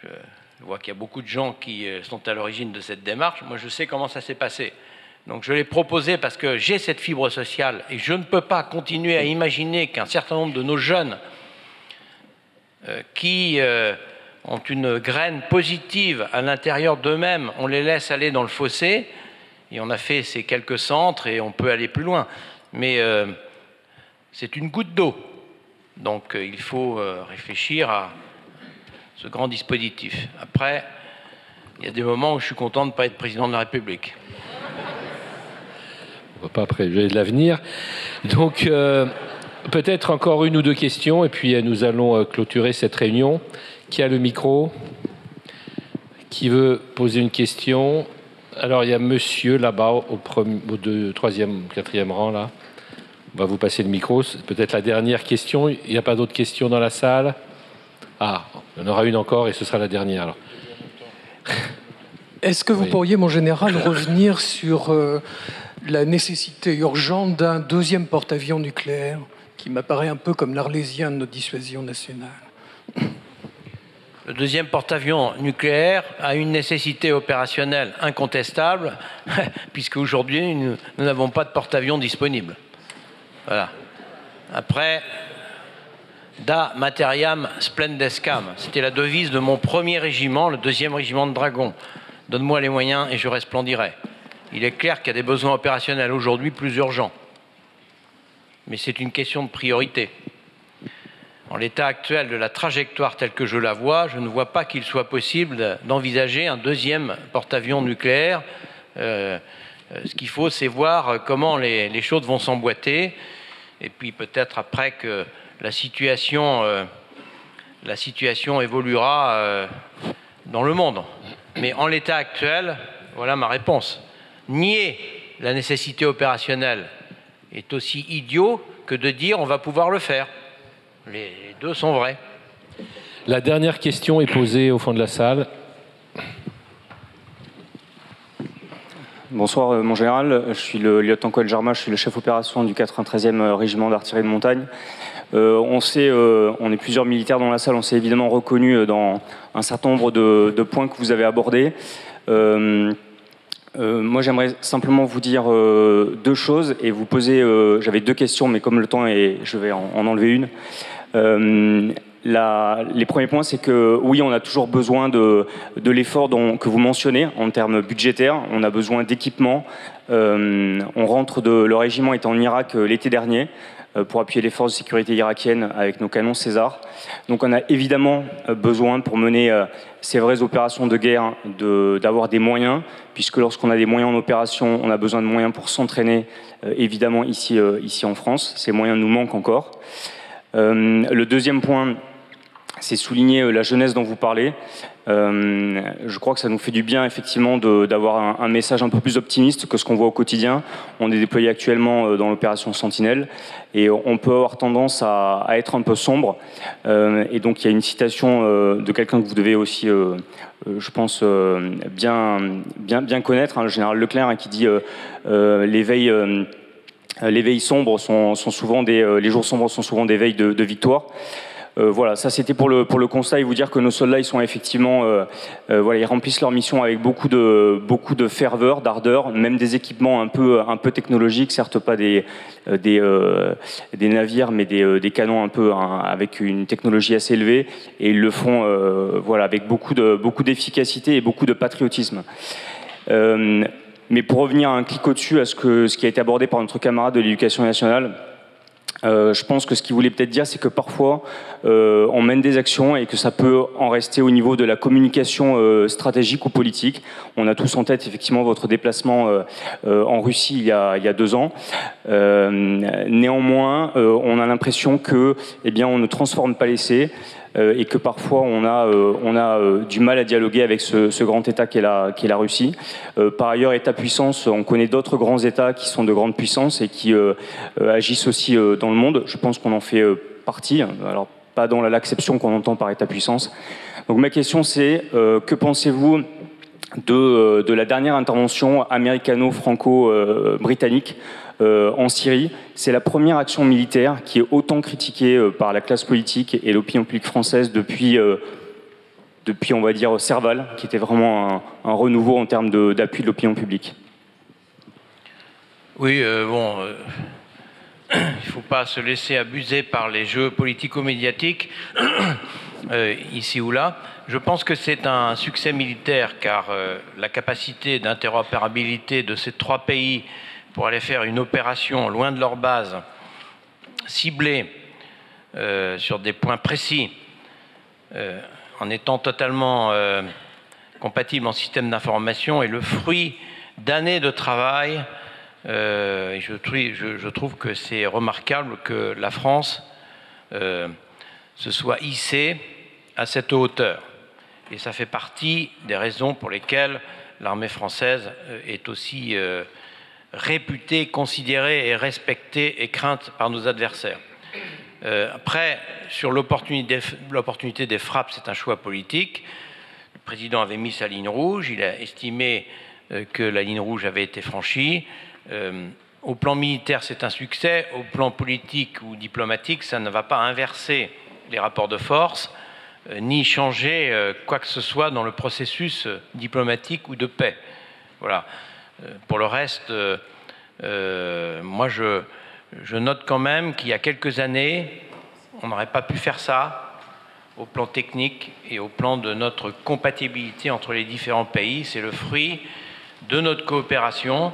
Je vois qu'il y a beaucoup de gens qui sont à l'origine de cette démarche. Moi, je sais comment ça s'est passé. Donc, je l'ai proposé parce que j'ai cette fibre sociale et je ne peux pas continuer à imaginer qu'un certain nombre de nos jeunes qui ont une graine positive à l'intérieur d'eux-mêmes, on les laisse aller dans le fossé. Et on a fait ces quelques centres et on peut aller plus loin. Mais c'est une goutte d'eau. Donc il faut réfléchir à ce grand dispositif. Après, il y a des moments où je suis content de ne pas être président de la République. On ne va pas préjuger de l'avenir. Donc peut-être encore une ou deux questions et puis nous allons clôturer cette réunion. Qui a le micro? Qui veut poser une question? Alors il y a monsieur là-bas au troisième, quatrième rang là. On va vous passer le micro. C'est peut-être la dernière question. Il n'y a pas d'autres questions dans la salle? Ah, il y en aura une encore et ce sera la dernière. Alors. Est-ce que vous pourriez, mon général, revenir sur la nécessité urgente d'un deuxième porte-avions nucléaire, qui m'apparaît un peu comme l'Arlésien de notre dissuasion nationale? Le deuxième porte-avions nucléaire a une nécessité opérationnelle incontestable, puisque aujourd'hui, nous n'avons pas de porte-avions disponible. Voilà. Après, da materiam splendescam, c'était la devise de mon premier régiment, le 2e régiment de dragons. Donne-moi les moyens et je resplendirai. Il est clair qu'il y a des besoins opérationnels aujourd'hui plus urgents. Mais c'est une question de priorité. En l'état actuel de la trajectoire telle que je la vois, je ne vois pas qu'il soit possible d'envisager un deuxième porte-avions nucléaire. Ce qu'il faut, c'est voir comment les choses vont s'emboîter. Et puis peut-être après que la situation évoluera dans le monde. Mais en l'état actuel, voilà ma réponse. Nier la nécessité opérationnelle est aussi idiot que de dire on va pouvoir le faire. Les deux sont vrais. La dernière question est posée au fond de la salle. Bonsoir, mon général. Je suis le lieutenant Cohen Jarma, je suis le chef opération du 93e régiment d'artillerie de montagne. On est plusieurs militaires dans la salle, on s'est évidemment reconnus dans un certain nombre de points que vous avez abordés. Moi, j'aimerais simplement vous dire deux choses et vous poser. J'avais deux questions, mais comme le temps est, je vais en enlever une. Les premiers points, c'est que oui, on a toujours besoin de l'effort que vous mentionnez en termes budgétaires. On a besoin d'équipements. Le régiment était en Irak l'été dernier pour appuyer les forces de sécurité irakiennes avec nos canons César. Donc on a évidemment besoin, pour mener ces vraies opérations de guerre, d'avoir des moyens, puisque lorsqu'on a des moyens en opération, on a besoin de moyens pour s'entraîner, évidemment ici en France. Ces moyens nous manquent encore. Le deuxième point, c'est souligner la jeunesse dont vous parlez. Je crois que ça nous fait du bien effectivement d'avoir un message un peu plus optimiste que ce qu'on voit au quotidien. On est déployé actuellement dans l'opération Sentinelle et on peut avoir tendance à être un peu sombre. Et donc il y a une citation de quelqu'un que vous devez aussi, je pense, bien connaître, le général Leclerc, qui dit les veilles sombres sont souvent les jours sombres sont souvent des veilles de victoire. Voilà, ça c'était pour le constat et vous dire que nos soldats ils sont effectivement, voilà, ils remplissent leur mission avec beaucoup de ferveur, d'ardeur, même des équipements un peu technologiques, certes pas des navires, mais des canons un peu avec une technologie assez élevée, et ils le font, voilà, avec beaucoup d'efficacité et beaucoup de patriotisme. Mais pour revenir un clic au-dessus à ce qui a été abordé par notre camarade de l'Éducation nationale. Je pense que ce qu'il voulait peut-être dire, c'est que parfois, on mène des actions et que ça peut en rester au niveau de la communication stratégique ou politique. On a tous en tête, effectivement, votre déplacement en Russie il y a 2 ans. Néanmoins, on a l'impression que, eh bien, on ne transforme pas l'essai et que parfois on a du mal à dialoguer avec ce grand État qu'est la Russie. Par ailleurs, État-puissance, on connaît d'autres grands États qui sont de grandes puissances et qui agissent aussi dans le monde. Je pense qu'on en fait partie, alors pas dans l'acception qu'on entend par État-puissance. Donc ma question c'est, que pensez-vous de la dernière intervention américano-franco-britannique en Syrie? C'est la première action militaire qui est autant critiquée par la classe politique et l'opinion publique française depuis, on va dire, Serval, qui était vraiment un renouveau en termes d'appui de l'opinion publique. Oui, bon, il ne faut pas se laisser abuser par les jeux politico-médiatiques, ici ou là. Je pense que c'est un succès militaire, car la capacité d'interopérabilité de ces 3 pays pour aller faire une opération loin de leur base, ciblée sur des points précis, en étant totalement compatible en système d'information, est le fruit d'années de travail. Je trouve que c'est remarquable que la France se soit hissée à cette hauteur. Et ça fait partie des raisons pour lesquelles l'armée française est aussi réputée, considérée et respectée et crainte par nos adversaires. Après, sur l'opportunité des frappes, c'est un choix politique. Le président avait mis sa ligne rouge, il a estimé que la ligne rouge avait été franchie. Au plan militaire, c'est un succès. Au plan politique ou diplomatique, ça ne va pas inverser les rapports de force, ni changer quoi que ce soit dans le processus diplomatique ou de paix. Voilà. Pour le reste, moi je note quand même qu'il y a quelques années, on n'aurait pas pu faire ça au plan technique et au plan de notre compatibilité entre les différents pays. C'est le fruit de notre coopération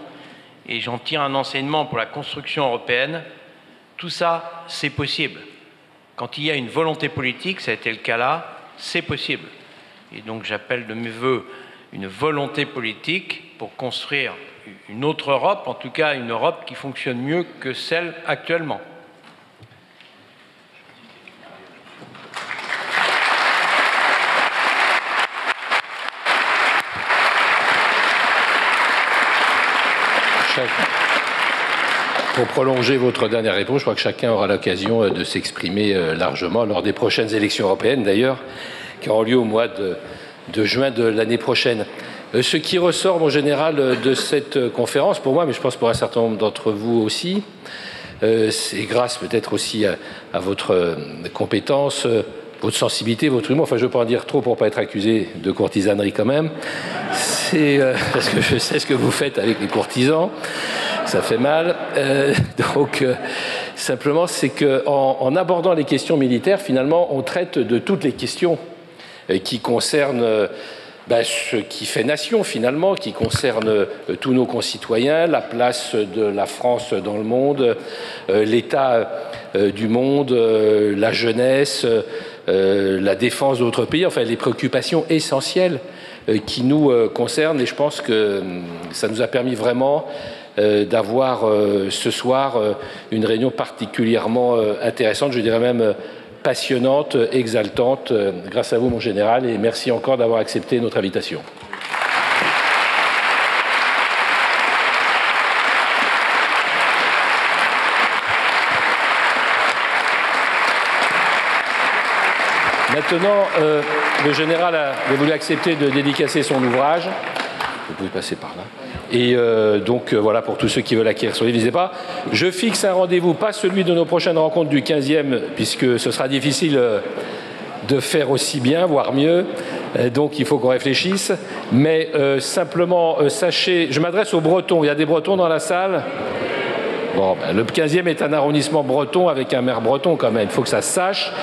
et j'en tire un enseignement pour la construction européenne. Tout ça, c'est possible. Quand il y a une volonté politique, ça a été le cas là, c'est possible. Et donc j'appelle de mes voeux une volonté politique pour construire une autre Europe, en tout cas une Europe qui fonctionne mieux que celle actuellement. Pour prolonger votre dernière réponse, je crois que chacun aura l'occasion de s'exprimer largement lors des prochaines élections européennes, d'ailleurs, qui auront lieu au mois de juin de l'année prochaine. Ce qui ressort, mon général, de cette conférence, pour moi, mais je pense pour un certain nombre d'entre vous aussi, c'est grâce peut-être aussi à votre compétence, votre sensibilité, votre humour, enfin je ne veux pas en dire trop pour ne pas être accusé de courtisanerie quand même, c'est parce que je sais ce que vous faites avec les courtisans, ça fait mal, simplement c'est qu'en abordant les questions militaires, finalement on traite de toutes les questions qui concernent ce qui fait nation finalement, qui concerne tous nos concitoyens, la place de la France dans le monde, l'état du monde, la jeunesse, la défense d'autres pays, enfin les préoccupations essentielles qui nous concernent. Et je pense que ça nous a permis vraiment d'avoir ce soir une réunion particulièrement intéressante, je dirais même passionnante, exaltante, grâce à vous, mon général, et merci encore d'avoir accepté notre invitation. Maintenant, le général a voulu accepter de dédicacer son ouvrage. Vous pouvez passer par là. Et donc voilà, pour tous ceux qui veulent acquérir ce livre, n'hésitez pas. Je fixe un rendez-vous, pas celui de nos prochaines rencontres du 15e, puisque ce sera difficile de faire aussi bien, voire mieux. Donc il faut qu'on réfléchisse. Mais simplement, sachez, je m'adresse aux Bretons. Il y a des Bretons dans la salle? Bon, ben, le 15e est un arrondissement breton avec un maire breton quand même. Il faut que ça se sache.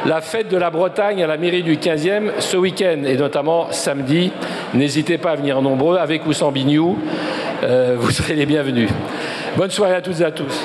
La fête de la Bretagne à la mairie du 15e ce week-end et notamment samedi. N'hésitez pas à venir nombreux, avec ou sans bignou. Vous serez les bienvenus. Bonne soirée à toutes et à tous.